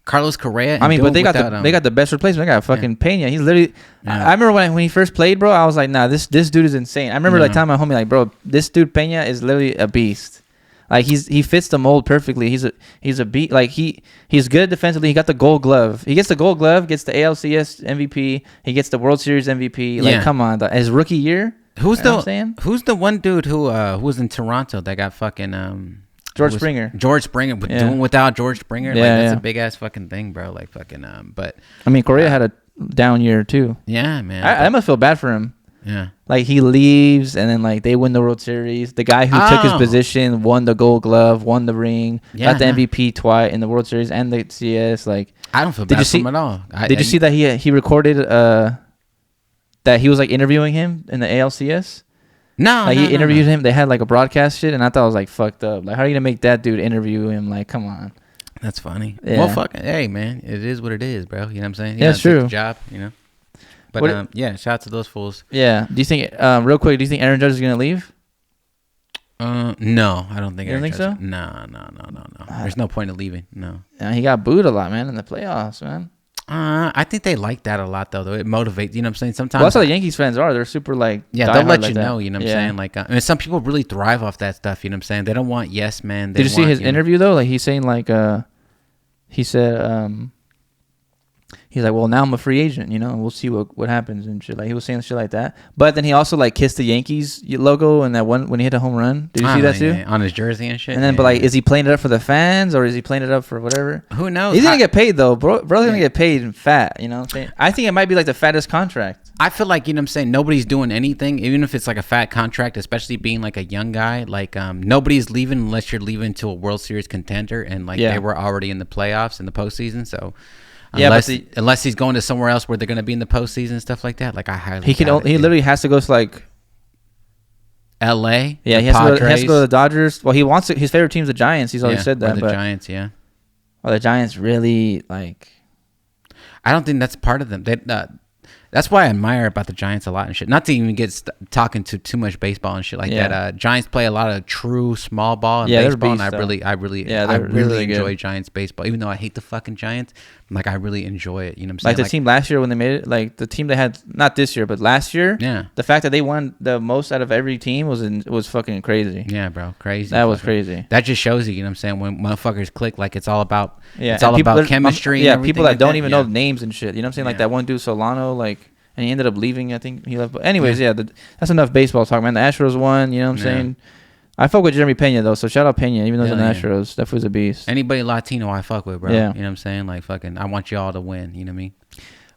Carlos Correa. I mean, but they got the best replacement. They got fucking Pena. He's literally. Yeah. I remember when he first played, bro. I was like, nah, this dude is insane. I remember like telling my homie, like, bro, this dude Pena is literally a beast. Like he fits the mold perfectly. He's a beat. Like he's good defensively. He got the Gold Glove. He gets the Gold Glove. Gets the ALCS MVP. He gets the World Series MVP. Like, come on, his rookie year. Who's the one dude who was in Toronto that got fucking George Springer. George Springer, but doing without George Springer, that's a big ass fucking thing, bro. Like fucking but I mean, Correa had a down year too. Yeah, man. I must feel bad for him. Yeah. Like he leaves and then like they win the World Series. The guy who took his position won the Gold Glove, won the ring, got the MVP twice in the World Series and the CS. Like I don't feel bad for him at all. Did you see that he recorded that he was like interviewing him in the ALCS? No, like he interviewed him. They had like a broadcast shit, and I thought it was like fucked up. Like, how are you gonna make that dude interview him? Like, come on. That's funny. Yeah. Well, fucking, hey, man, it is what it is, bro. You know what I'm saying? Yeah, it's true. Job, you know. But yeah, shout out to those fools. Yeah. Do you think, real quick, do you think Aaron Judge is gonna leave? No, I don't think. You don't think so? No. There's no point in leaving. No. Yeah, he got booed a lot, man, in the playoffs, man. I think they like that a lot, though. It motivates. You know what I'm saying? Sometimes. Well, that's how the Yankees fans are. They're super like. Yeah, they'll let you know. You know what I'm saying? Like, I mean, some people really thrive off that stuff. You know what I'm saying? They don't want yes man. Did you see his interview though? Like he's saying like, he said, he's like, well, now I'm a free agent, you know, and we'll see what happens and shit. Like he was saying shit like that. But then he also like kissed the Yankees logo and that one when he hit a home run. Did you see that too? Yeah, on his jersey and shit. And then, but like, is he playing it up for the fans or is he playing it up for whatever? Who knows? He's gonna get paid though, bro. Bro's gonna get paid fat. You know what I'm saying? I think it might be like the fattest contract. I feel like, you know what I'm saying, nobody's doing anything, even if it's like a fat contract, especially being like a young guy. Like nobody's leaving unless you're leaving to a World Series contender, and like they were already in the playoffs in the postseason, so. Unless he's going to somewhere else where they're going to be in the postseason and stuff like that. Like I highly he literally has to go to like L.A. Yeah, he has to go to the Dodgers. Well, he wants to, his favorite team's the Giants. He's already said that. The Giants, yeah. Well, the Giants really like. I don't think that's part of them. That's why I admire about the Giants a lot and shit. Not to even get talking to too much baseball and shit like that. Giants play a lot of true small ball and baseball, and I really enjoy Giants baseball. Even though I hate the fucking Giants, like I really enjoy it. You know what I'm saying? Like the team last year when they made it, like the team they had, not this year, but last year. Yeah. The fact that they won the most out of every team was fucking crazy. Yeah, bro, crazy. That was crazy. That just shows you know what I'm saying, when motherfuckers click, like it's all about about chemistry. Yeah, people that don't even know names and shit. You know what I'm saying? Like that one dude Solano, like. And he ended up leaving. I think he left. But anyways, that's enough baseball talk, man. The Astros won. You know what I'm saying? I fuck with Jeremy Pena, though. So shout out Pena, even though he's an Astros. That was a beast. Anybody Latino I fuck with, bro. Yeah. You know what I'm saying? Like, fucking, I want y'all to win. You know what I mean?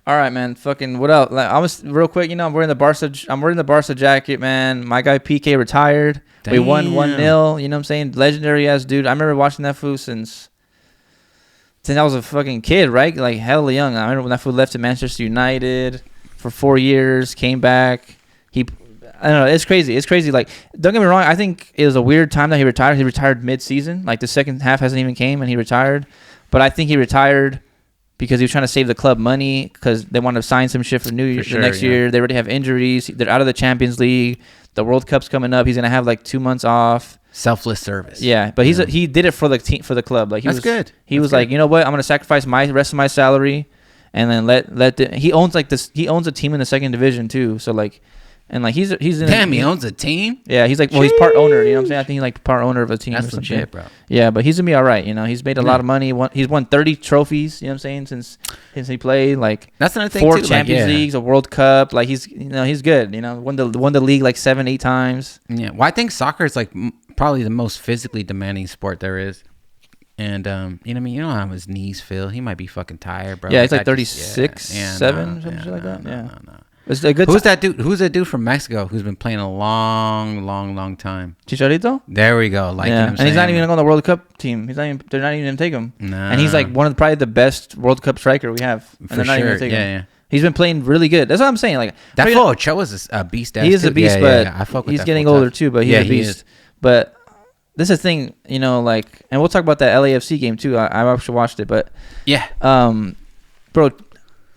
All right, man. Fucking, what else? Like, I was, real quick, you know, I'm wearing the Barca jacket, man. My guy PK retired. Damn. We won 1-0. You know what I'm saying? Legendary ass dude. I remember watching that fool since I was a fucking kid, right? Like, hella young. I remember when that fool left to Manchester United for 4 years, came back. I don't know. It's crazy. It's crazy. Like, don't get me wrong. I think it was a weird time that he retired. He retired mid-season. Like, the second half hasn't even came, and he retired. But I think he retired because he was trying to save the club money because they wanted to sign some shit for next year. They already have injuries. They're out of the Champions League. The World Cup's coming up. He's gonna have like 2 months off. Selfless service. Yeah, but he did it for the team, for the club. Like That's good. He was like, you know what? I'm gonna sacrifice my rest of my salary. and then he owns like this. He owns a team in the second division too. So like, and like he's in. Damn, he owns a team. Yeah, he's like he's part owner. You know what I'm saying? I think he's like part owner of a team. That's or legit, bro. Yeah, but he's gonna be all right. You know, he's made a lot of money. He's won 30 trophies. You know what I'm saying? Since he played, like that's another thing 4 too. Champions Leagues, a World Cup. Like he's good. You know, won the league like 7-8 times. Yeah, well, I think soccer is like probably the most physically demanding sport there is. And you know what I mean? You know how his knees feel. He might be fucking tired, bro. Yeah, he's like 36, 7, something like that. No. It's a good. Who's that dude? Who's that dude from Mexico who's been playing a long time? Chicharito. There we go. Like, yeah, you know what I'm and saying? he's not even gonna go on the World Cup team. He's not even. They're not even gonna take him. No. And he's like probably the best World Cup striker we have. And they're not even gonna take him. Yeah. He's been playing really good. That's what I'm saying. Like that fool Ochoa's a beast. He is a beast, but I fuck with he's that getting fool older tough. too. But he's a beast. But this is the thing, you know, like, and we'll talk about that LAFC game too. I actually watched it, but yeah, bro,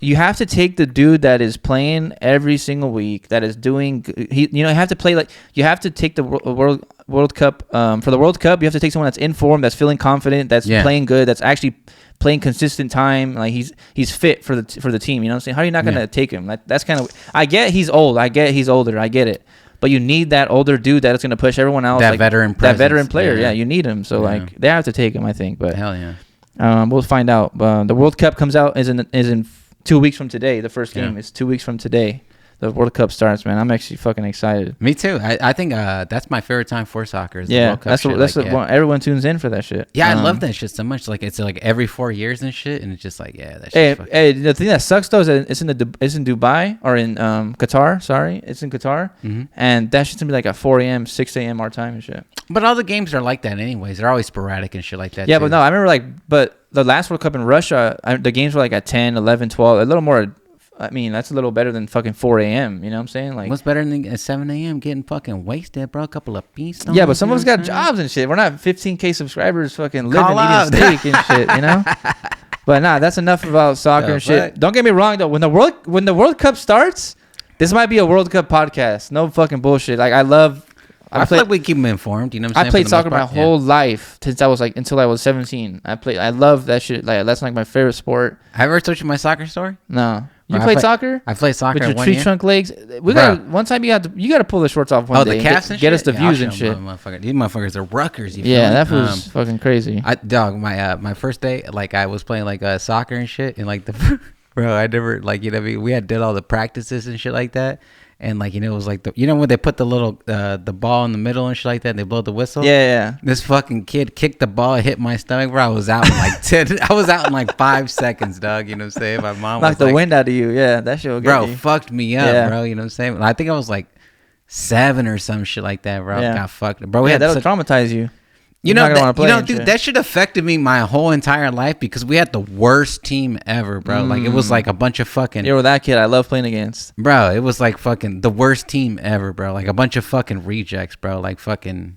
you have to take the dude that is playing every single week, that is doing. You have to play like you have to take the World Cup. For the World Cup, you have to take someone that's in form, that's feeling confident, that's playing good, that's actually playing consistent time. Like he's fit for the team. You know what I'm saying? How are you not gonna take him? That's kind of. I get he's old. I get he's older. I get it. But you need that older dude that's going to push everyone else. That veteran presence. That veteran player. Yeah, you need him. So, like, they have to take him, I think. But hell yeah. We'll find out. The World Cup comes out is in 2 weeks from today. The first game is 2 weeks from today. The World Cup starts, man. I'm actually fucking excited. Me too. I think that's my favorite time for soccer. Is the World Cup that's one. Everyone tunes in for that shit. Yeah, I love that shit so much. Like it's like every 4 years and shit, and it's just like that shit. Hey, the thing that sucks though is that it's in Dubai or in Qatar. Sorry, it's in Qatar, and that shit's gonna be like at 4 a.m., 6 a.m. our time and shit. But all the games are like that anyways. They're always sporadic and shit like that. Yeah, but no, I remember but the last World Cup in Russia, the games were like at 10, 11, 12, a little more. I mean, that's a little better than fucking 4 a.m. You know what I'm saying? Like, what's better than at 7 a.m. getting fucking wasted, bro? A couple of pieces. Yeah, but some of us got jobs and shit. We're not 15K subscribers fucking living, eating steak and shit, you know? But nah, that's enough about soccer and shit. Don't get me wrong, though. When the World Cup starts, this might be a World Cup podcast. No fucking bullshit. Like, I feel like we keep them informed. You know what I'm saying? I played soccer my whole life since I was like until I was 17. I love that shit. Like, that's like my favorite sport. Have I ever told you my soccer story? No. You played soccer? I played soccer with your tree trunk legs. One time you got to pull the shorts off one day. The calves and get us the views and shit. These motherfuckers are ruckers. That was fucking crazy. My first day, like I was playing like soccer and shit, and like bro, I never like you know what I mean? We had did all the practices and shit like that. And like, you know, it was like when they put the little the ball in the middle and shit like that, and they blow the whistle. Yeah. This fucking kid kicked the ball, hit my stomach, bro. I was out in like 10. I was out in like 5 seconds, dog. You know what I'm saying? My mom knocked the wind out of you. Yeah, that shit will get you. Bro, fucked me up, bro. You know what I'm saying? I think I was like 7 or some shit like that, bro. Got fucked, bro. That'll traumatize you. Dude, that shit affected me my whole entire life because we had the worst team ever, bro. Like, it was like a bunch of fucking... You're that kid I love playing against. Bro, it was like fucking the worst team ever, bro. Like, a bunch of fucking rejects, bro. Like, fucking...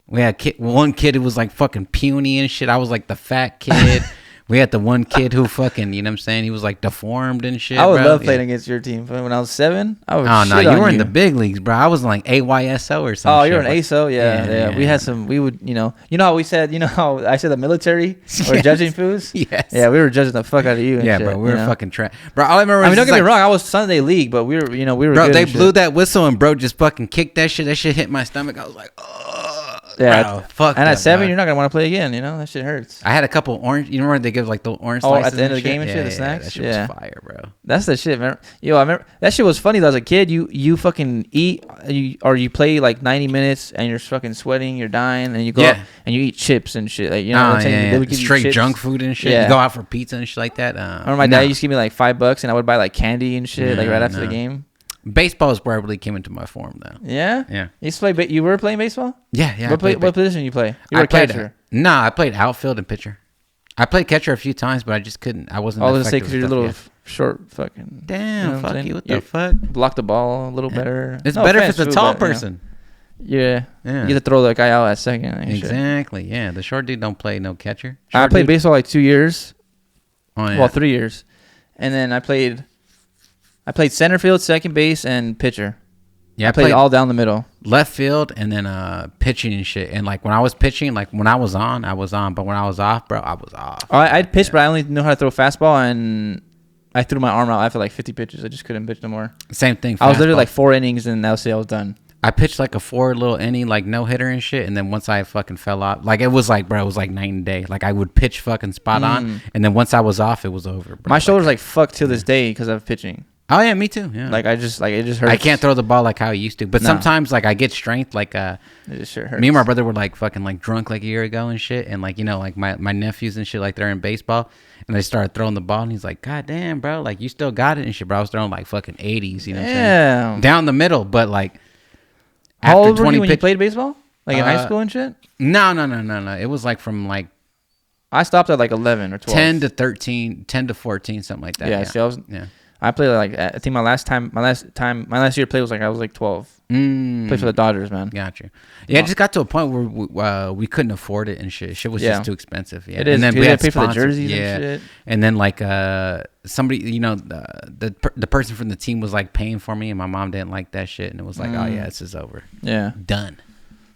We had one kid who was like fucking puny and shit. I was like the fat kid. We had the one kid who fucking, you know what I'm saying? He was like deformed and shit. I would love playing against your team. When I was 7, I would no, you were in the big leagues, bro. I was in like AYSO or something. Oh, you're an ASO? Yeah. We had some, we would, you know how we said, you know how I said the military or judging foods? Yes. Yeah, we were judging the fuck out of you and shit, bro, we were fucking Bro, all I remember don't get me wrong, I was Sunday league, but we were bro, good they blew that whistle and bro just fucking kicked that shit. That shit hit my stomach. I was like, oh. Yeah, bro, fuck. And at 7, you're not gonna want to play again. You know that shit hurts. I had a couple orange. You know where they give like the orange slices at the end of the game and shit, yeah, the snacks. That shit was fire, bro. That's the shit, man. Yo, I remember that shit was funny though. As a kid, you fucking eat, you play like 90 minutes and you're fucking sweating, you're dying, and you go out and you eat chips and shit. Like, you know, they would give straight you junk food and shit. You go out for pizza and shit like that. I remember my dad used to give me like $5 and I would buy like candy and shit like right after the game. Baseball is where I really came into my form, though. Yeah? Yeah. You were playing baseball? Yeah. What position you play? You were a catcher? I played outfield and pitcher. I played catcher a few times, but I just couldn't. I wasn't. I was gonna say because you're a little short, fucking. Damn, you know fuck you. What the fuck? Block the ball a little better. It's better if it's a tall person. Yeah. You get to throw the guy out at second. Exactly. Yeah. The short dude don't play no catcher. I played baseball like 2 years. Oh yeah. Well, 3 years, and then I played center field, second base, and pitcher. Yeah, I played all down the middle. Left field and then pitching and shit. And like when I was pitching, like when I was on, I was on. But when I was off, bro, I was off. I'd pitch, but I only know how to throw fastball and I threw my arm out after like 50 pitches. I just couldn't pitch no more. Same thing. I was literally like 4 innings, and now say I was done. I pitched like a 4 little inning, like no hitter and shit. And then once I fucking fell off, like it was like, bro, it was like night and day. Like I would pitch fucking spot on. And then once I was off, it was over, bro. My shoulder's like fucked till this day because of pitching. Oh yeah, me too. Yeah. Like it just hurts. I can't throw the ball like how I used to. But sometimes like I get strength. Like it just sure hurts. Me and my brother were like fucking like drunk like a year ago and shit. And like, you know, like my nephews and shit, like they're in baseball. And they started throwing the ball, and he's like, God damn, bro, like you still got it and shit, bro. I was throwing like fucking 80s, you know what I'm saying? Down the middle, but like how old were you when you played baseball? Like in high school and shit? No. It was like from like I stopped at like 11 or 12. 10 to 13, 10 to 14, something like that. Yeah, see, I played like I think my last year to play was like I was like 12. Played for the Dodgers, man. Got you. Yeah, it just got to a point where we couldn't afford it and shit. Shit was just too expensive. Yeah, it is. And then we had to pay for the jerseys and shit. And then like somebody, you know, the person from the team was like paying for me, and my mom didn't like that shit, and it was like, oh yeah, this is over. Yeah, done.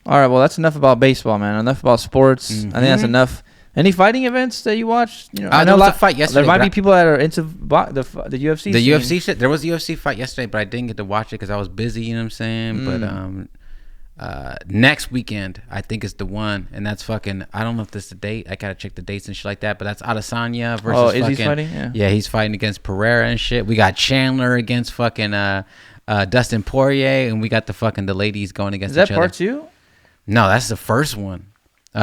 All right, well that's enough about baseball, man. Enough about sports. I think that's enough. Any fighting events that you watch? You know, I know there was a fight yesterday. There might be people that are into the UFC. The UFC shit. There was a UFC fight yesterday, but I didn't get to watch it because I was busy. You know what I'm saying? But next weekend, I think is the one, and that's fucking. I don't know if this is the date. I gotta check the dates and shit like that. But that's Adesanya versus. Oh, is he fighting? Yeah, he's fighting against Pereira and shit. We got Chandler against fucking Dustin Poirier, and we got the ladies going against each other. Is that part 2? No, that's the first one.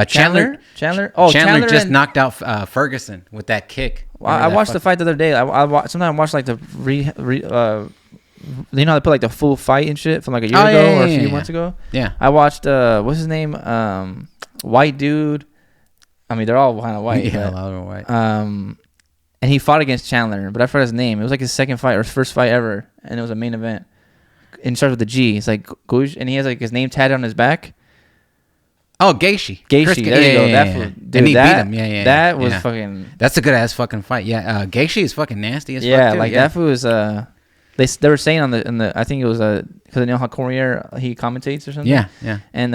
Chandler just knocked out Ferguson with that kick. Well, I watched the fight the other day. Sometimes I watch like the you know, they put like the full fight and shit from like a year ago or a few months ago. Yeah, I watched what's his name, white dude. I mean, they're all kind of white. Yeah, a lot of white. And he fought against Chandler, but I forgot his name. It was like his second fight or his first fight ever, and it was a main event. And it starts with the G. It's like Gouge, and he has like his name tatted on his back. Oh, Gaethje. There you go. Dude, and he beat him. Yeah. That was fucking. That's a good ass fucking fight. Yeah. Gaethje is fucking nasty as fuck. Yeah, like that was. They were saying on the I think it was because you know how Cormier he commentates or something. Yeah. And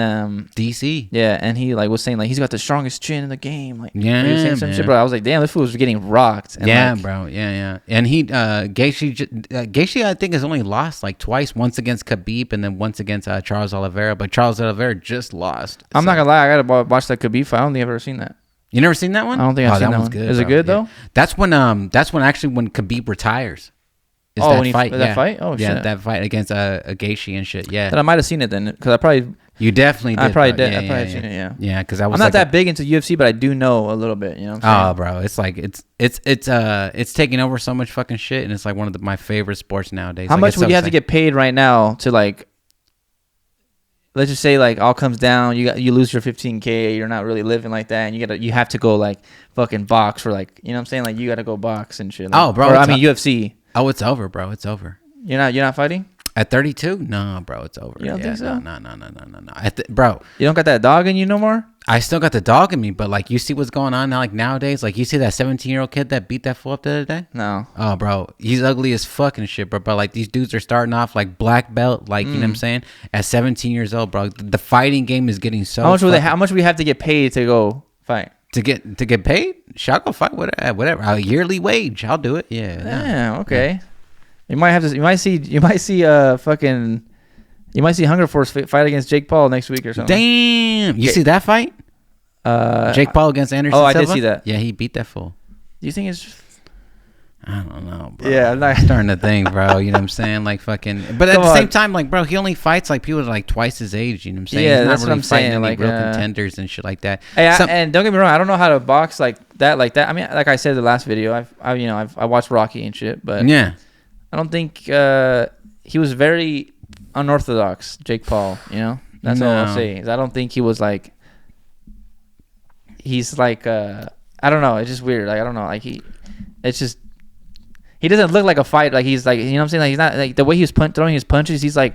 DC. Yeah, and he like was saying like he's got the strongest chin in the game. Like he was saying some shit, bro. I was like, damn, this fool was getting rocked. And yeah, like, bro. Yeah. And he Gaethje I think has only lost like twice. Once against Khabib and then once against Charles Oliveira. But Charles Oliveira just lost. I'm not gonna lie, I gotta watch that Khabib fight. I don't think I've ever seen that. You never seen that one? I don't think I've seen that one. Good, is it good though? That's when actually when Khabib retires. That fight? Oh, yeah, shit. that fight against Gaethje and shit. Yeah. Then I might have seen it then, because I probably. You definitely did. I probably did. I probably seen it. Yeah. Yeah, because I was. I'm not that big into UFC, but I do know a little bit. You know. What I'm saying? Oh, bro, it's like it's taking over so much fucking shit, and it's like one of my favorite sports nowadays. How much would you have to get paid right now to like? Let's just say like all comes down, you lose your $15K, you're not really living like that, and you have to go like fucking box for like, you know what I'm saying, like you got to go box and shit. Like, bro, UFC. Oh, it's over, bro. It's over. You're not fighting? At 32? No, bro, it's over. You don't think so? No. Bro, you don't got that dog in you no more? I still got the dog in me, but like you see what's going on now, like nowadays, like you see that 17-year-old kid that beat that fool up the other day? No. Oh, bro, he's ugly as fucking shit, bro. But like these dudes are starting off like black belt, like you know what I'm saying? At 17 years old, bro, the fighting game is getting so. How much would we have to get paid to go fight? To get paid? Shall I go fight? Whatever. A yearly wage. I'll do it. Yeah. Yeah. Okay. Yeah. You might see Hungerforce fight against Jake Paul next week or something. Damn. You see that fight? Jake Paul against Anderson Silva? I did see that. Yeah, he beat that fool. Do you think it's... I don't know, bro. Yeah, I'm not starting to think, bro. You know what I'm saying? Like fucking... But at the same time, like, bro, he only fights like people like twice his age. You know what I'm saying? Yeah, he's that's not what really I'm saying. Any like real contenders and shit like that. Hey, and don't get me wrong, I don't know how to box like that. I mean, like I said in the last video, I watched Rocky and shit, but yeah, I don't think he was very unorthodox, Jake Paul. You know, that's all I'll say. I don't think he was like. He's like I don't know. It's just weird. Like I don't know. Like it's just. He doesn't look like a fight. Like he's like, you know what I'm saying? Like he's not like the way he was throwing his punches. He's like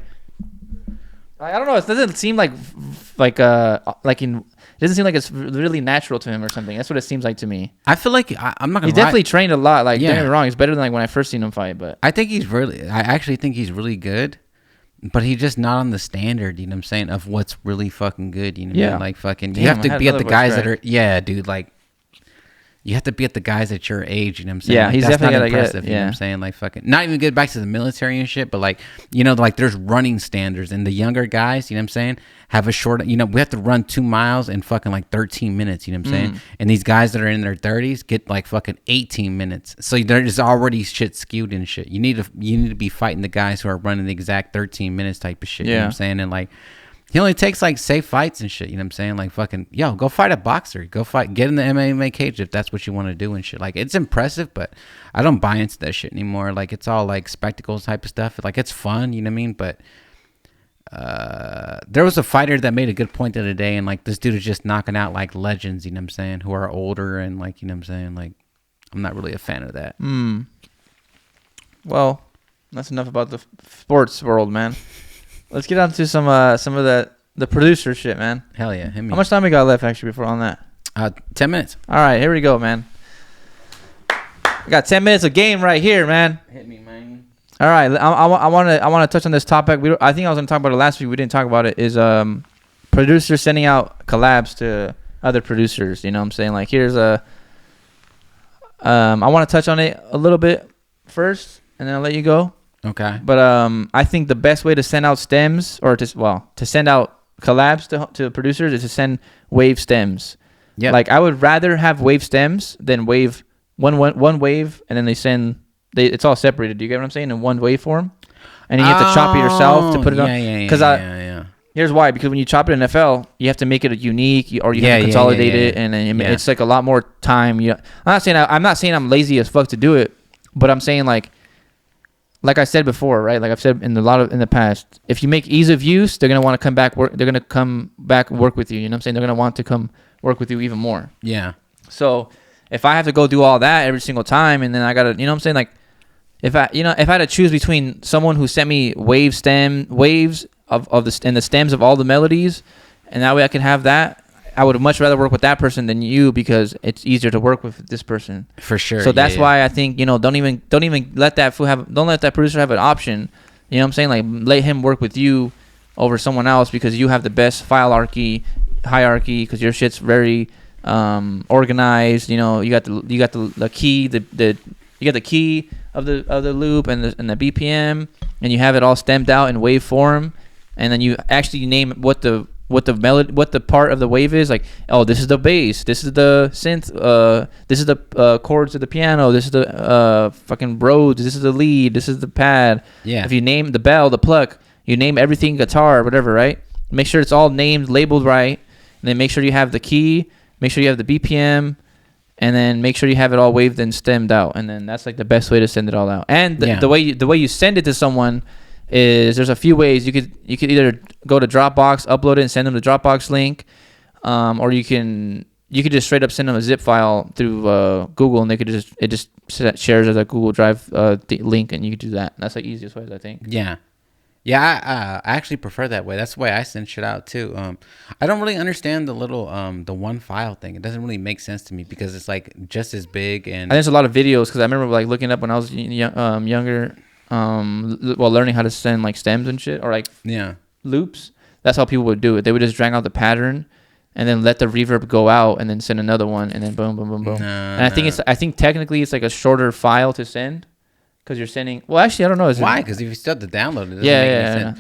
I don't know. It doesn't seem like it doesn't seem like it's really natural to him or something. That's what it seems like to me. I feel like I'm not gonna. He's definitely trained a lot. Like don't get me wrong, it's better than like when I first seen him fight. But I actually think he's really good. But he's just not on the standard, you know what I'm saying, of what's really fucking good. You know what I mean? Like fucking, you have to be at the guys that are, dude. Like, you have to be at the guys at your age, you know what I'm saying? Yeah, like, he's that's definitely not gotta impressive, get, you know what I'm saying? Like fucking, not even get back to the military and shit, but like, you know, like there's running standards, and the younger guys, you know what I'm saying, have a short, you know, we have to run 2 miles in fucking like 13 minutes, you know what I'm saying? And these guys that are in their 30s get like fucking 18 minutes. So there's already shit skewed and shit. You need to be fighting the guys who are running the exact 13 minutes type of shit, you know what I'm saying? And like, he only takes like safe fights and shit, you know what I'm saying? Like fucking, yo, go fight a boxer. Go fight, get in the MMA cage if that's what you want to do and shit. Like, it's impressive, but I don't buy into that shit anymore. Like, it's all like spectacles type of stuff. Like, it's fun, you know what I mean? But there was a fighter that made a good point the other day, and like, this dude is just knocking out like legends, you know what I'm saying, who are older, and like, you know what I'm saying? Like, I'm not really a fan of that. Well, that's enough about the sports world, man. Let's get on to some of the producer shit, man. Hell yeah. Hit me. How much time we got left, actually, before on that? 10 minutes. All right, here we go, man. We got 10 minutes of game right here, man. Hit me, man. All right, I want to touch on this topic. I think I was going to talk about it last week. We didn't talk about it. Is producers sending out collabs to other producers? You know what I'm saying? Like, here's a. I want to touch on it a little bit first, and then I'll let you go. Okay. But I think the best way to send out stems, or to send out collabs to producers, is to send wave stems. Yeah. Like, I would rather have wave stems than wave one wave, and then it's all separated. Do you get what I'm saying? In one waveform, and you have to chop it yourself to put it on. Yeah. Here's why: because when you chop it in FL, you have to make it a unique, or you have to consolidate it, and then it's like a lot more time. I'm not saying I'm lazy as fuck to do it, but I'm saying like I said before, right? Like I've said in the past, if you make ease of use, they're gonna want to come back work. They're gonna come back and work with you. You know what I'm saying? They're gonna want to come work with you even more. Yeah. So if I have to go do all that every single time, and then I gotta, you know what I'm saying? Like if I had to choose between someone who sent me waves of the stems of all the melodies, and that way I can have that, I would much rather work with that person than you, because it's easier to work with this person. For sure. So that's why I think, don't even let that don't let that producer have an option. You know what I'm saying? Like, let him work with you over someone else, because you have the best hierarchy, because your shit's very organized. You know, you got the key, you got the key of the loop and the BPM, and you have it all stemmed out in wave form, and then you actually name what the melody, what the part of the wave is. Like, oh, this is the bass, this is the synth, this is the chords of the piano, this is the fucking Rhodes, this is the lead, this is the pad. Yeah. If you name the bell, the pluck, you name everything, guitar, whatever, right? Make sure it's all named, labeled right, and then make sure you have the key, make sure you have the BPM, and then make sure you have it all waved and stemmed out, and then that's like the best way to send it all out. And the way you send it to someone is, there's a few ways. You could either go to Dropbox, upload it, and send them the Dropbox link, or you could just straight up send them a zip file through Google, and it just shares as a Google Drive link, and you could do that. That's the easiest way, I think. Yeah. Yeah, I actually prefer that way. That's the way I send shit out too. I don't really understand the little the one file thing. It doesn't really make sense to me, because it's like just as big, and there's a lot of videos, because I remember like looking up when I was younger, learning how to send like stems and shit, or like loops. That's how people would do it. They would just drag out the pattern, and then let the reverb go out, and then send another one, and then boom, boom, boom, boom. I think technically it's like a shorter file to send, because you're sending. Well, actually, I don't know. Why? Because if you still have to download it,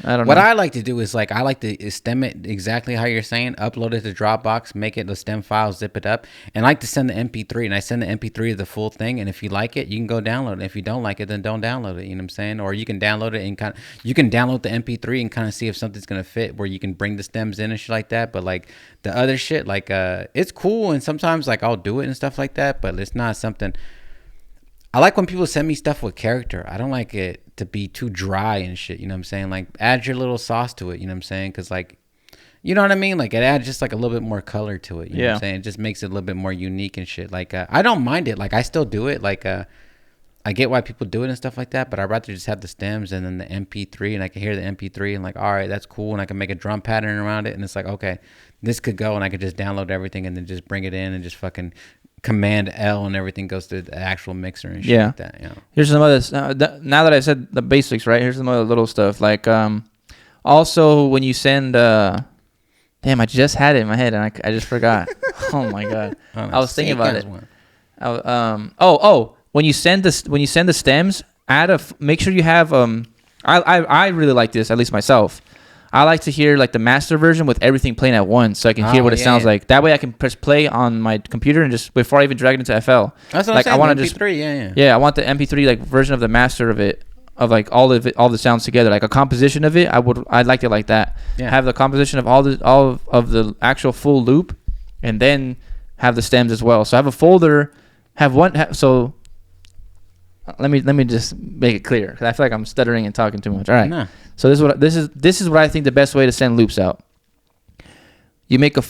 I don't know. What I like to do is like, I like to stem it exactly how you're saying, upload it to Dropbox, make it the stem file, zip it up, and I like to send the MP3, and I send the MP3 of the full thing. And if you like it, you can go download it. If you don't like it, then don't download it. You know what I'm saying? Or you can download it and you can download the MP3 and kind of see if something's gonna fit, where you can bring the stems in and shit like that. But like the other shit, like it's cool, and sometimes like I'll do it and stuff like that, but it's not something. I like when people send me stuff with character. I don't like it to be too dry and shit, you know what I'm saying? Like, add your little sauce to it, you know what I'm saying? Because, like, you know what I mean? Like, it adds just, like, a little bit more color to it, you know what I'm saying? It just makes it a little bit more unique and shit. Like, I don't mind it. Like, I still do it. Like, I get why people do it and stuff like that, but I'd rather just have the stems and then the MP3, and I can hear the MP3 and, like, all right, that's cool, and I can make a drum pattern around it, and it's like, okay, this could go, and I could just download everything and then just bring it in and just fucking Command L, and everything goes to the actual mixer and shit like that. Here's some other now that I said the basics, right? Here's some other little stuff, like also when you send damn, I just had it in my head and I just forgot. Oh my god. I was thinking about it. When you send the stems, make sure you have I really like this, at least myself. I like to hear like the master version with everything playing at once, so I can hear what it sounds like. That way, I can press play on my computer and just before I even drag it into FL. That's what I'm saying. I want MP3, yeah. I want the MP3 like version of the master of it, of like all the sounds together, like a composition of it. I'd like it like that. Yeah. Have the composition of all of the actual full loop, and then have the stems as well. So I have a folder. So let me just make it clear, because I feel like I'm stuttering and talking too much. All right. Nah. So this is what I think the best way to send loops out. You make a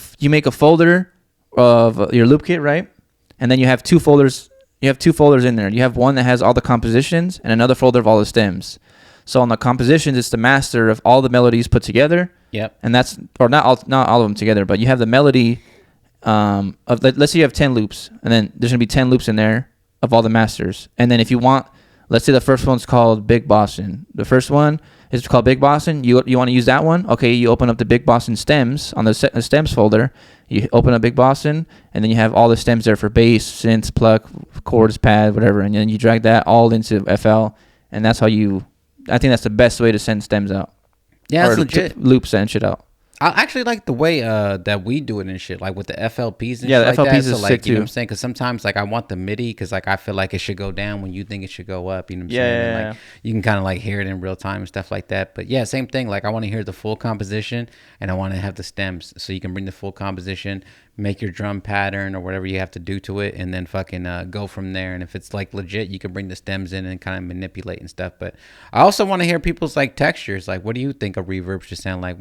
folder of your loop kit, right? And then you have two folders. You have two folders in there. You have one that has all the compositions and another folder of all the stems. So on the compositions, it's the master of all the melodies put together. Yep. And that's, or not all of them together, but you have the melody of, let's say you have 10 loops, and then there's gonna be 10 loops in there of all the masters. And then if you want, let's say the first one's called Big Boston. The first one is called Big Boston. You want to use that one? Okay, you open up the Big Boston stems on the stems folder. You open up Big Boston, and then you have all the stems there for bass, synths, pluck, chords, pad, whatever. And then you drag that all into FL, and that's how I think that's the best way to send stems out. Yeah, that's legit. Loops and shit out. I actually like the way that we do it and shit, like with the FLPs and shit the like FLPs that. Is so like, sick you know too. what I'm saying? Because sometimes like I want the MIDI because like I feel like it should go down when you think it should go up. You know what I'm saying? And, like, you can kind of like hear it in real time and stuff like that. But yeah, same thing. Like I want to hear the full composition and I want to have the stems, so you can bring the full composition, make your drum pattern or whatever you have to do to it, and then fucking go from there. And if it's like legit, you can bring the stems in and kind of manipulate and stuff. But I also want to hear people's like textures. Like, what do you think a reverb should sound like?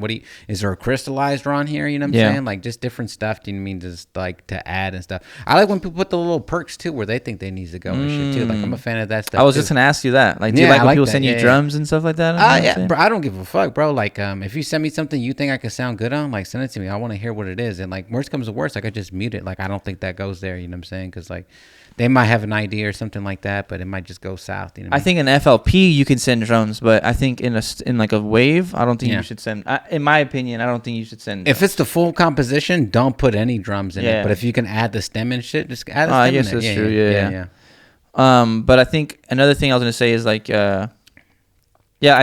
Is there a crystallized on here? You know what I'm saying? Like just different stuff. Do you mean just like to add and stuff? I like when people put the little perks too, where they think they need to go and shit too. Like I'm a fan of that stuff. I was too. just gonna ask you that. Like, do you like when people send you drums and stuff like that? Yeah, bro. I don't give a fuck, bro. Like, if you send me something you think I could sound good on, like send it to me. I want to hear what it is. And like, worst comes to worst, I could just mute it. Like, I don't think that goes there. You know what I'm saying? Because like, they might have an idea or something like that, but it might just go south. You know. I think in FLP you can send drums, but I think in like a wave, I don't think you should send. In my opinion, I don't think you should send. If it's the full composition, don't put any drums in it. But if you can add the stem and shit, just add the stem. I guess that's true. Yeah. But I think another thing I was gonna say is like, I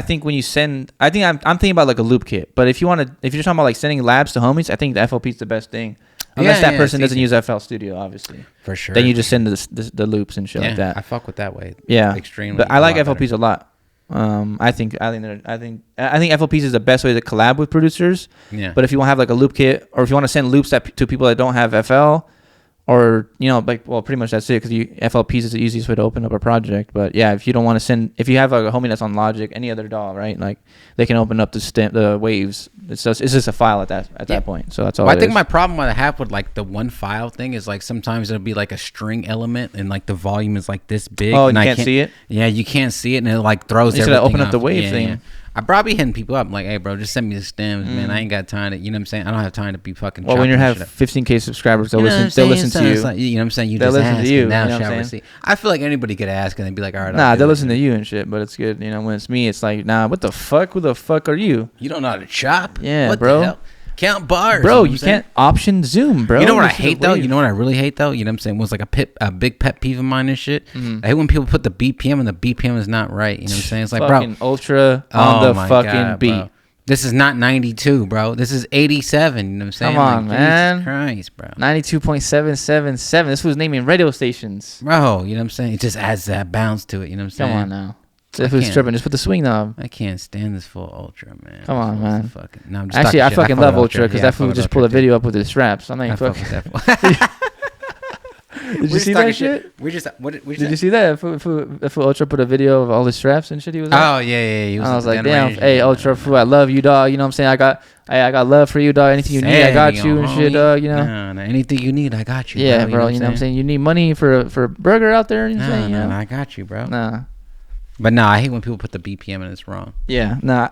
think when you send, I think I'm thinking about like a loop kit. But if you're talking about like sending labs to homies, I think the FLP is the best thing. Unless that person doesn't use FL Studio, obviously. For sure. Then you just send the loops and shit like that. I fuck with that way. Yeah. Extremely. But I like FLPs a lot. I think FLPs is the best way to collab with producers. Yeah. But if you want to have like a loop kit, or if you want to send loops to people that don't have FL, or pretty much that's it, because FLPs is the easiest way to open up a project. But yeah, if you don't want to send, if you have like a homie that's on Logic, any other DAW, right? Like they can open up the waves. It's just a file at that point. So that's all. I think my problem I have with like the one file thing is like sometimes it'll be like a string element and like the volume is like this big. Oh, and I can't see it. Yeah, you can't see it, and it like throws everything. You should open up off. the wave thing. Yeah. I probably hitting people up. I'm like, hey, bro, just send me the stems, man. I ain't got time to, you know what I'm saying? I don't have time to be fucking. Well, when you have 15K subscribers, they'll listen to you. Like, you know what I'm saying? You they'll just listen ask, to you. Now You know shall what I'm receive. I feel like anybody could ask and they'd be like, all right. Nah, they'll listen to you and shit, but it's good. You know, when it's me, it's like, nah, what the fuck? Who the fuck are you? You don't know how to chop? Yeah, what bro. The hell? Count bars, bro. You can't option zoom, bro. You know what I hate though? You know what I really hate though? You know what I'm saying? Was like a big pet peeve of mine and shit. I hate when people put the BPM and the BPM is not right. You know what I'm saying? It's like, fucking bro, ultra on the fucking God, beat. Bro. This is not 92, bro. This is 87. You know what I'm saying? Come on, like, man. Jesus Christ, bro. 92.777. This was naming radio stations. Bro, you know what I'm saying? It just adds that bounce to it. You know what I'm saying? Come on now. If it was tripping, just put the swing knob. I can't stand this full ultra, man. Come on, man. Actually, I fucking love ultra because that fool just pulled a video up with his straps. I'm not even fucking. Did you see that shit? Did you see that? If Ultra put a video of all his straps and shit he was on? Oh, yeah. I was like, damn, hey, Ultra, I love you, dog. You know what I'm saying? I got love for you, dog. Anything you need, I got you and shit, dog. You know? Nah, anything you need, I got you. Yeah, bro. You know what I'm saying? You need money for a burger out there? You know what I'm saying? I got you, bro. Nah. But nah, I hate when people put the BPM and it's wrong. Yeah, nah.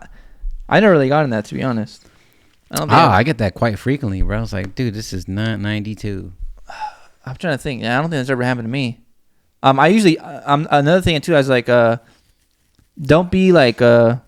I never really got in that, to be honest. I get that quite frequently, bro. I was like, dude, this is not 92. I'm trying to think. Yeah, I don't think that's ever happened to me. I usually, another thing too, I was like, don't be like, cause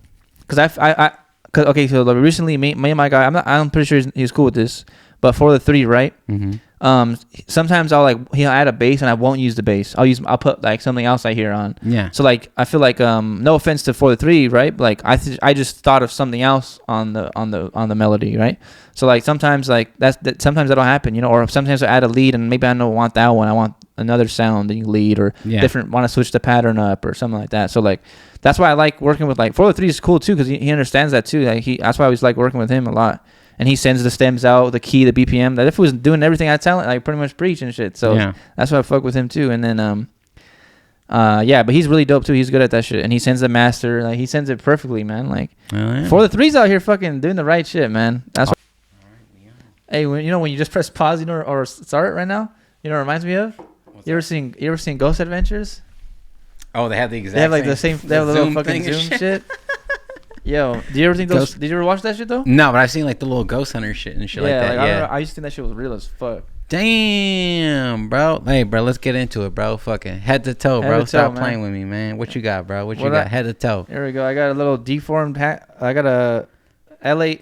okay, so recently, me and my guy, I'm pretty sure he was cool with this, but for the 3, right? Mm-hmm. Sometimes he'll add a bass and I won't use the bass. I'll put like something else I hear on. Yeah. So like I feel like no offense to 4 to 3, right? But like I just thought of something else on the melody, right? So like sometimes like sometimes that'll happen, you know, or sometimes I add a lead and maybe I don't want that one. I want another sounding lead or different. Want to switch the pattern up or something like that. So like that's why I like working with like 4 to 3 is cool too because he understands that too. Like that's why I always like working with him a lot. And he sends the stems out, the key, the BPM. That if he was doing everything I tell, like pretty much preach and shit. So that's why I fuck with him too. And then but he's really dope too. He's good at that shit. And he sends the master. Like he sends it perfectly, man. Like 4 to 3's out here fucking doing the right shit, man. That's what. Hey, when you just press pause, you know, or start right now, you know, what it reminds me of. You ever seen Ghost Adventures? Oh, they have the exact. They have like the same. They have a little fucking Zoom shit. Yo, did you ever think those? Did you ever watch that shit though? No, but I've seen like the little ghost hunter shit and shit like that. I used to think that shit was real as fuck. Damn, bro. Hey, bro, let's get into it, bro. Fucking head to toe, bro. Stop playing with me, man. What you got, bro? What you got? Head to toe. Here we go. I got a little deformed hat. I got a LA.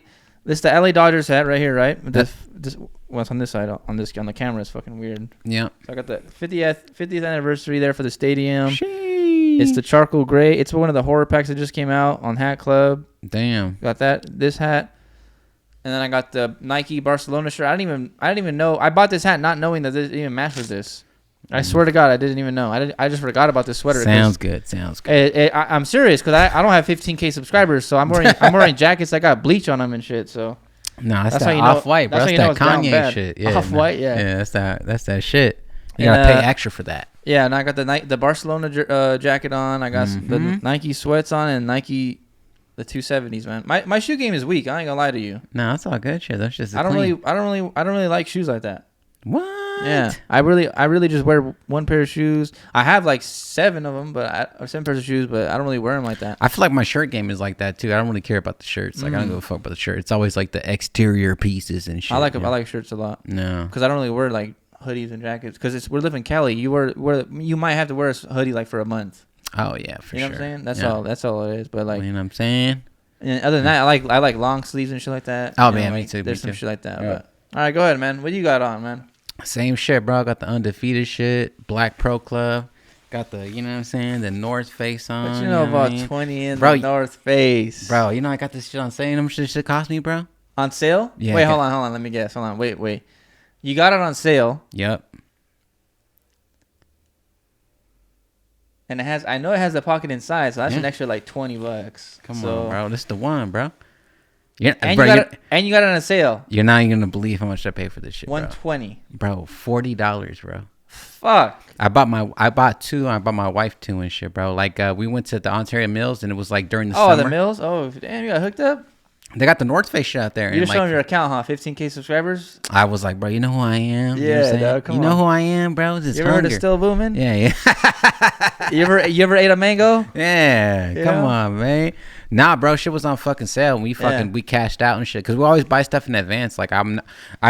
This is the LA Dodgers hat right here, right? This what's on this side? On the camera is fucking weird. Yeah. So I got the 50th anniversary there for the stadium. Sheesh. It's the charcoal gray. It's one of the horror packs that just came out on Hat Club. Damn. Got this hat. And then I got the Nike Barcelona shirt. I didn't even know. I bought this hat not knowing that this even matched with this. I swear to God, I didn't even know. I just forgot about this sweater. Sounds good. I'm serious because I don't have 15K subscribers, so I'm wearing jackets that got bleach on them and shit. So no, that's that Off-White, bro. That's that Kanye shit. Yeah, Off-White, yeah. Yeah, that's that shit. You gotta pay extra for that. Yeah, and I got the Barcelona jacket on. I got the Nike sweats on and Nike the 270s, man. My shoe game is weak. I ain't gonna lie to you. No, that's all good shit. That's just I don't really like shoes like that. What? Yeah, I really just wear one pair of shoes. I have like 7 of them, or 7 pairs of shoes, but I don't really wear them like that. I feel like my shirt game is like that too. I don't really care about the shirts. Like I don't give a fuck about the shirt. It's always like the exterior pieces and shit. I like shirts a lot. No, because I don't really wear like hoodies and jackets. Because we're living in Cali. You might have to wear a hoodie like for a month. Oh yeah, for sure. You know what I'm saying? That's all it is. But like, you know what I'm saying. And other than that, I like long sleeves and shit like that. Oh man, me too. There's some shit like that. Yeah. But all right, go ahead, man. What you got on, man? Same shit, bro. Got the Undefeated shit, Black Pro Club. Got the, you know what I'm saying, the North Face on. What you know about 20 in the North Face? Bro, you know I got this shit on sale. You know how much this shit cost me, bro? On sale? Yeah. Wait, hold on. Let me guess. Hold on. Wait. You got it on sale. Yep. And I know it has the pocket inside, so that's an extra like $20. Come on, bro. This is the one, bro. You got it on a sale. You're not even gonna believe how much I paid for this shit. $120. Bro, $40, bro. Fuck. I bought 2. I bought my wife 2 and shit, bro. Like we went to the Ontario Mills and it was like during the summer. Oh, the Mills? Oh, damn, you got hooked up? They got the North Face shit out there. You just showing your account, huh? 15K subscribers? I was like, bro, you know who I am? Yeah, dog, come on. You know who I am, bro? You ever heard of Still Booming? Yeah. You ever ate a mango? Yeah. Come on, man. Nah, bro, shit was on fucking sale and we cashed out and shit because we always buy stuff in advance. Like I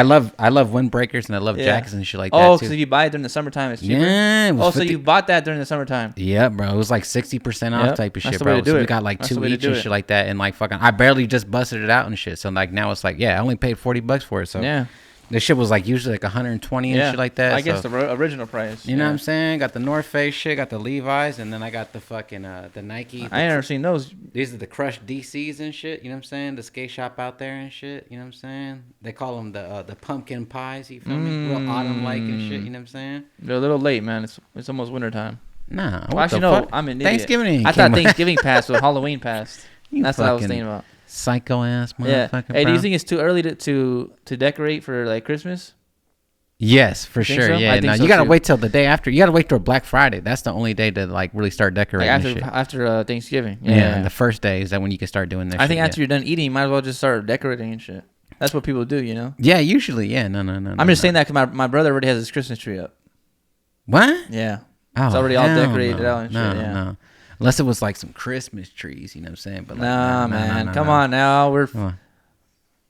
love windbreakers and I love jackets and shit like that too. Oh, because if you buy it during the summertime, it's cheaper. Yeah. So you bought that during the summertime? Yeah, bro. It was like 60% off type of shit, bro. So we got like 2 each and shit like that, and like fucking, I barely just busted it out and shit. So like now it's like, I only paid $40 for it. So yeah. This shit was like usually like 120 and shit like that. I guess the original price. You know what I'm saying? Got the North Face shit, got the Levi's, and then I got the fucking the Nike. I ain't never seen those. These are the crushed DCs and shit. You know what I'm saying? The skate shop out there and shit. You know what I'm saying? They call them the pumpkin pies. You feel me? Real autumn like and shit. You know what I'm saying? They're a little late, man. It's almost winter time. Nah. Well, actually, no. I'm an idiot. Thanksgiving. I thought Thanksgiving passed, but Halloween passed. That's what I was thinking about. Psycho ass motherfucker. Hey, do you think it's too early to decorate for like Christmas? Yes, for sure. So? Yeah, no, you gotta wait till the day after. You gotta wait till Black Friday. That's the only day to like really start decorating. Like after Thanksgiving. Yeah, and the first day is that when you can start doing that. I think after you're done eating, you might as well just start decorating and shit. That's what people do, you know. Yeah, usually. Yeah, no. I'm just saying that because my brother already has his Christmas tree up. What? Yeah. Oh, it's already all decorated out and shit. No. Unless it was like some Christmas trees, you know what I'm saying? But like, man, come on now.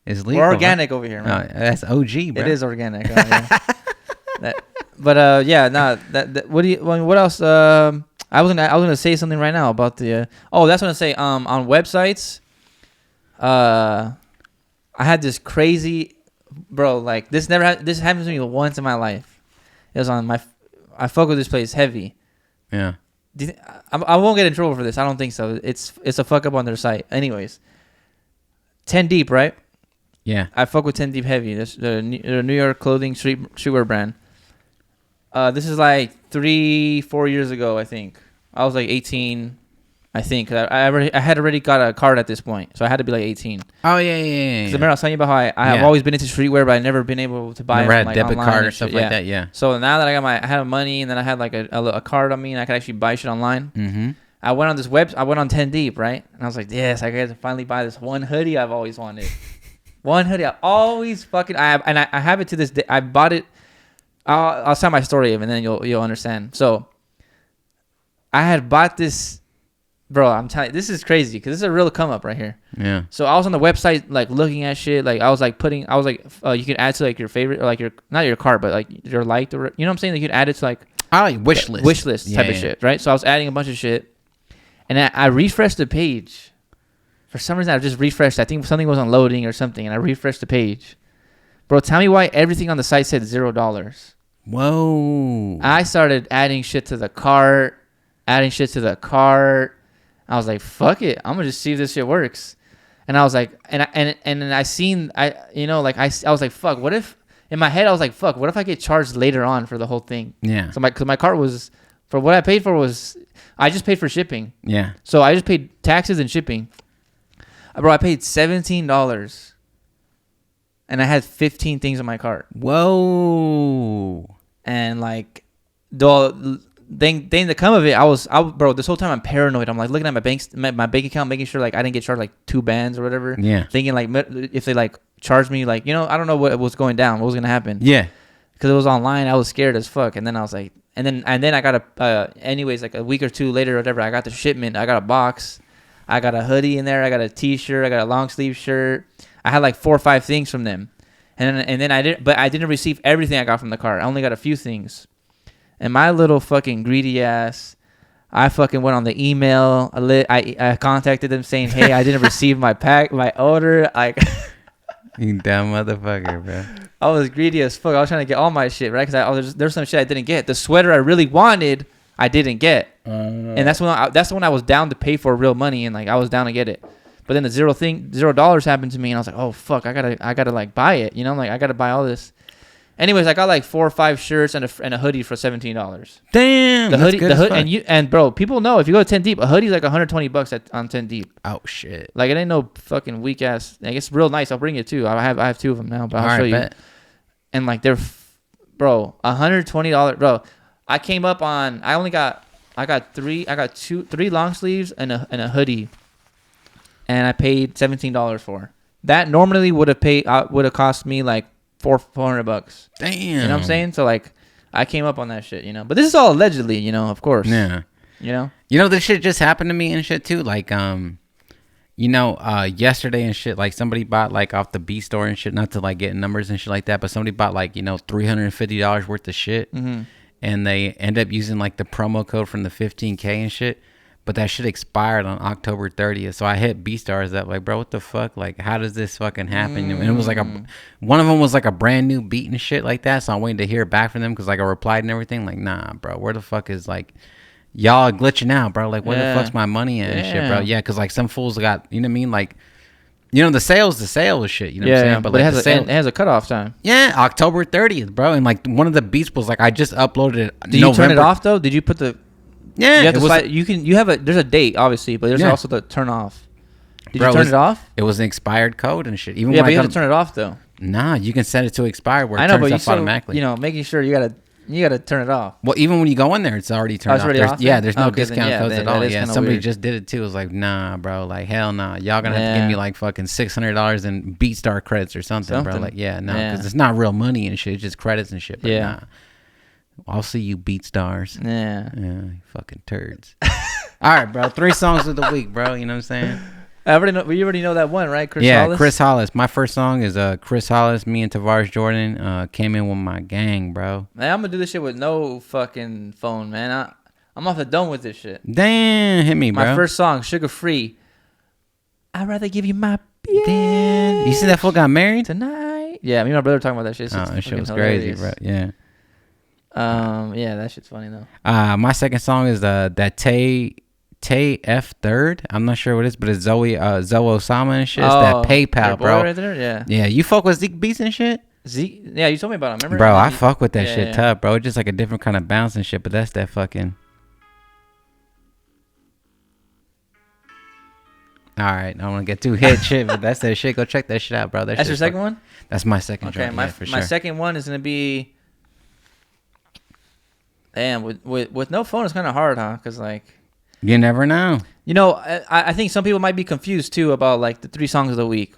It's legal. We're organic over here, man. No, that's OG, bro. It is organic. What else? I was gonna say something right now about the. That's what I say. On websites, I had this crazy bro, like this this happened to me once in my life. It was on I fuck with this place heavy. Yeah. I won't get in trouble for this. I don't think so. It's a fuck up on their site. Anyways, 10 Deep, right? Yeah. I fuck with 10 Deep heavy. This the New York clothing streetwear brand. This is like 3-4 years ago, I think. I was like 18, I think. I had already got a card at this point, so I had to be like 18. Oh yeah. Remember I was telling you about how I have always been into streetwear, but I never been able to buy a like debit card or shit. stuff like that. Yeah. So now that I had money, and then I had like a card on me, and I could actually buy shit online. Mm-hmm. I went on I went on 10 Deep, right? And I was like, yes, I got to finally buy this one hoodie I've always wanted. One hoodie I always fucking I have it to this day. I bought it. I'll tell my story and then you'll understand. So I had bought this, bro. I'm telling you, this is crazy because this is a real come up right here. Yeah. So I was on the website like looking at shit. Like I was like you can add to like your favorite or like your not your card but like your liked or you know what I'm saying. Like you can add it to like wish list type of shit, right? So I was adding a bunch of shit, and I refreshed the page. For some reason, I just refreshed. I think something was unloading or something, and I refreshed the page. Bro, tell me why everything on the site said $0. Whoa. I started adding shit to the cart. I was like, fuck it. I'm going to just see if this shit works. And I was like, and I was like, fuck, what if, in my head, I was like, fuck, what if I get charged later on for the whole thing? Yeah. So my cart was, for what I paid for was, I just paid for shipping. Yeah. So I just paid taxes and shipping. Bro, I paid $17, and I had 15 things in my cart. Whoa! And like, the thing that come of it, bro, this whole time I'm paranoid. I'm like looking at my bank account, making sure like I didn't get charged like 2 bands or whatever. Yeah. Thinking like if they like charged me like I don't know what was going down, what was gonna happen. Yeah. Because it was online, I was scared as fuck. And then I was like, and then I got anyways like a week or two later or whatever, I got the shipment. I got a box. I got a hoodie in there. I got a T-shirt. I got a long sleeve shirt. I had like 4 or 5 things from them, and then I didn't receive everything I got from the cart. I only got a few things. And my little fucking greedy ass, I fucking went on the email. I contacted them saying, hey, I didn't receive my order. Like, you dumb motherfucker, bro. I was greedy as fuck. I was trying to get all my shit right because there's some shit I didn't get. The sweater I really wanted, I didn't get. And that's when I was down to pay for real money and like I was down to get it. But then the $0 happened to me and I was like, oh fuck, I gotta like buy it, like I gotta buy all this. Anyways, I got like 4 or 5 shirts and a hoodie for $17. Damn, the hoodie and bro, people know if you go to 10 Deep, a hoodie's like $120 on 10 Deep. Oh shit! Like it ain't no fucking weak ass. Like it's real nice. I'll bring it too. I have 2 of them now, but I'll show you. Bet. And like they're, bro, $120, bro. I came up on. I got 3 long sleeves and a hoodie, and I paid $17 for. That normally would have cost me like $400. Damn. You know what I'm saying? So like, I came up on that shit, But this is all allegedly, of course. Yeah. This shit just happened to me and shit too. Like, yesterday and shit, like somebody bought like off the B store and shit, not to like get numbers and shit like that, but somebody bought like $350 worth of shit. Mm-hmm. And they end up using like the promo code from the 15K and shit. But that shit expired on October 30th. So I hit B-Stars up like, bro, what the fuck? Like, how does this fucking happen? And it was like one of them was like a brand new beat and shit like that. So I'm waiting to hear back from them because like I replied and everything. Like, nah, bro, where the fuck is like, y'all glitching out, bro? Like, where the fuck's my money at and shit, bro? Yeah, because like some fools got, you know what I mean? Like, the sale shit, you know what I'm saying? But like it has a cutoff time. Yeah, October 30th, bro. And like one of the beats was like, I just uploaded it. Did you turn it off though? Did you put the... Yeah. You have to slide, there's a date, obviously, but there's also the turn off. Did you turn it off? It was an expired code and shit. Even but you have to turn it off though. Nah, you can set it to expired where it turns off automatically. Making sure you gotta turn it off. Well, even when you go in there, it's already turned off. Already off. There's no discount codes at all. Yeah, somebody weird. just did it too. It was like, nah, bro, like hell nah. Y'all gonna have to give me like fucking $600 in BeatStar credits or something, bro. Like, because it's not real money and shit. It's just credits and shit. But nah. I'll see you, BeatStars. Yeah, you fucking turds. All right, bro. 3 songs of the week, bro. You know what I'm saying? You already know that one, right? Kris Hollis? Yeah, Kris Hollis. My first song is Kris Hollis. Me and Tavares Jordan came in with my gang, bro. Man, I'm gonna do this shit with no fucking phone, man. I'm off the dome with this shit. Damn, hit me, bro. My first song, Sugar Free. I'd rather give you my... Damn. You see that fool got married tonight? Yeah, me and my brother were talking about that shit. That shit was hilarious. Crazy, bro. Yeah. Yeah, that shit's funny though. My second song is that Tay F third. I'm not sure what it is, but it's Zoe Osama and shit. It's that PayPal, bro. Right there? Yeah. Yeah, you fuck with Zeke Beats and shit. Zeke, yeah, you told me about it. Remember, bro? I fuck with that shit tough, bro. It's just like a different kind of bounce and shit. But that's that fucking. All right, I don't want to get too hit shit, but that's that shit. Go check that shit out, bro. That's your second one? That's my second joint. Okay, my second one is gonna be. Damn, with no phone, it's kind of hard, huh? Cause like. You never know. You know, I think some people might be confused too about like the 3 songs of the week.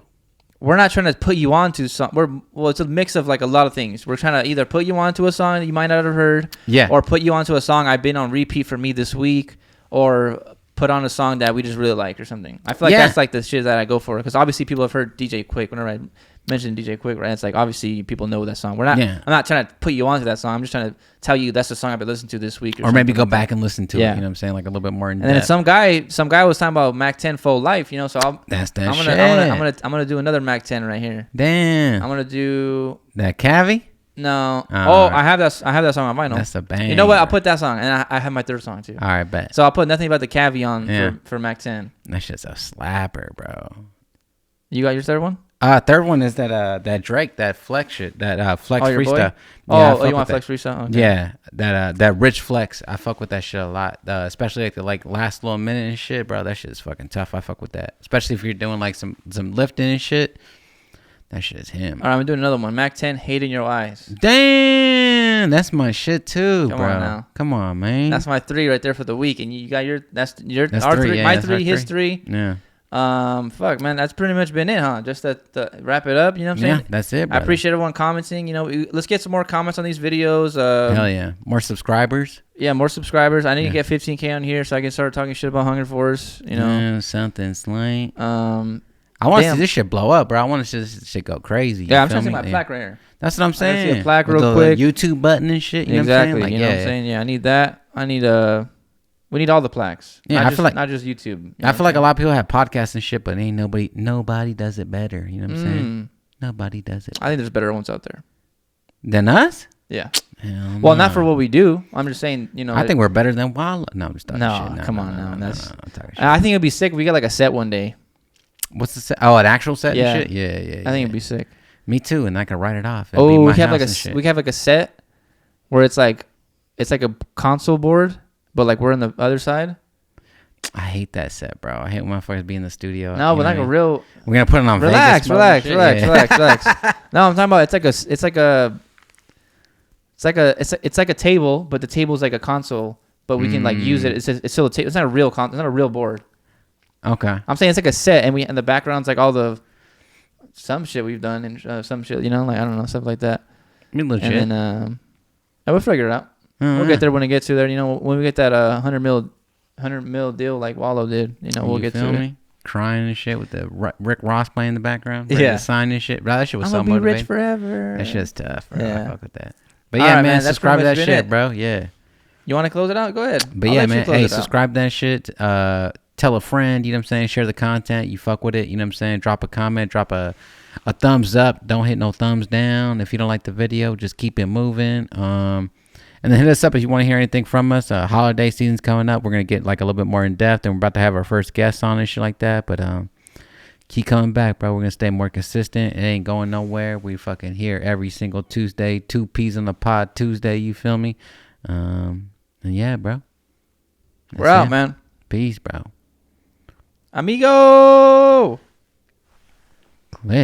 We're not trying to put you onto some. It's a mix of like a lot of things. We're trying to either put you onto a song that you might not have heard, or put you onto a song I've been on repeat for me this week, or put on a song that we just really like or something. I feel like that's like the shit that I go for, because obviously people have heard DJ Quick. Whenever I mention DJ Quick, right? It's like obviously people know that song. I'm not trying to put you onto that song. I'm just trying to tell you that's the song I've been listening to this week, or maybe go back and listen to it. You know what I'm saying? Like a little bit more in depth. And then some guy was talking about Mac 10 Full Life. You know, so I'm gonna do another Mac 10 right here. Damn. I'm gonna do that Cavi. No. I have that song on vinyl. That's a bang. You know what? I'll put that song, and I have my third song too. All right, bet. So I'll put Nothing About the Cavi on for Mac 10. That shit's a slapper, bro. You got your third one? Third one is that Drake, that Flex shit, that Flex Yeah, freestyle. you want Flex freestyle? Okay. Yeah, that Rich Flex. I fuck with that shit a lot, especially like the last little minute and shit, bro. That shit is fucking tough. I fuck with that, especially if you're doing like some lifting and shit. That shit is him. All right, I'm doing another one. Mac 10, Hate in Your Eyes. Damn, that's my shit too, bro. Come on now. Come on, man. That's my 3 right there for the week, and you got that's our 3. My 3, his 3. Yeah. Fuck, man, that's pretty much been it, huh? Just to wrap it up, you know what I'm saying? Yeah, that's it, brother. I appreciate everyone commenting. You know, let's get some more comments on these videos. Hell yeah. More subscribers. Yeah, more subscribers. I need to get 15K on here so I can start talking shit about Hungerforce, you know. Yeah, something slight. I want to see this shit blow up, bro. I want to see this shit go crazy. Yeah, I'm trying to see my plaque right here. That's what I'm saying. See a plaque real quick. YouTube button and shit. You know what I'm saying? Like, you know what I'm saying? Yeah, I need that. We need all the plaques. Yeah, I feel like not just YouTube. I feel like a lot of people have podcasts and shit, but ain't nobody does it better. You know what I'm saying? Nobody does it. I think there's better ones out there than us. Yeah. Well, not for what we do. I'm just saying, you know. I think we're better than Walla. No, I'm just talking shit. No, come on. I think it'd be sick if we get like a set one day. What's the set? Oh, an actual set and shit? Yeah. I think it'd be sick. Me too, and I can write it off. We have like a set where it's like a console board, but like we're on the other side. I hate that set, bro. I hate when motherfuckers be in the studio. No, but like a real. We're gonna put it on. Relax. No, I'm talking about it's like a table, but the table's like a console, but we can like use it. It's still a table. It's not a real it's not a real board. Okay. I'm saying it's like a set, and the background's like all some shit we've done and some shit, you know, like I don't know, stuff like that. I mean, legit. And then we'll figure it out. We'll get there when it gets to there. You know, when we get that 100 mil deal like Wallow did, you know, we'll get to it. Crying and shit with the Rick Ross playing in the background. Yeah. Signing shit. Bro, that shit was so motivating. I'm gonna be rich forever. That shit's tough, bro. Yeah. I fuck with that. But yeah, man, subscribe to that shit, bro. Yeah. You want to close it out? Go ahead. But yeah, man, hey, subscribe to that shit. Tell a friend, you know what I'm saying? Share the content. You fuck with it, you know what I'm saying? Drop a comment, drop a thumbs up. Don't hit no thumbs down. If you don't like the video, just keep it moving. And then hit us up if you want to hear anything from us. Holiday season's coming up. We're going to get like a little bit more in depth, and we're about to have our first guests on and shit like that. But keep coming back, bro. We're going to stay more consistent. It ain't going nowhere. We fucking here every single Tuesday. 2 peas in the pod Tuesday, you feel me? And yeah, bro. We're out, man. Peace, bro. Amigo.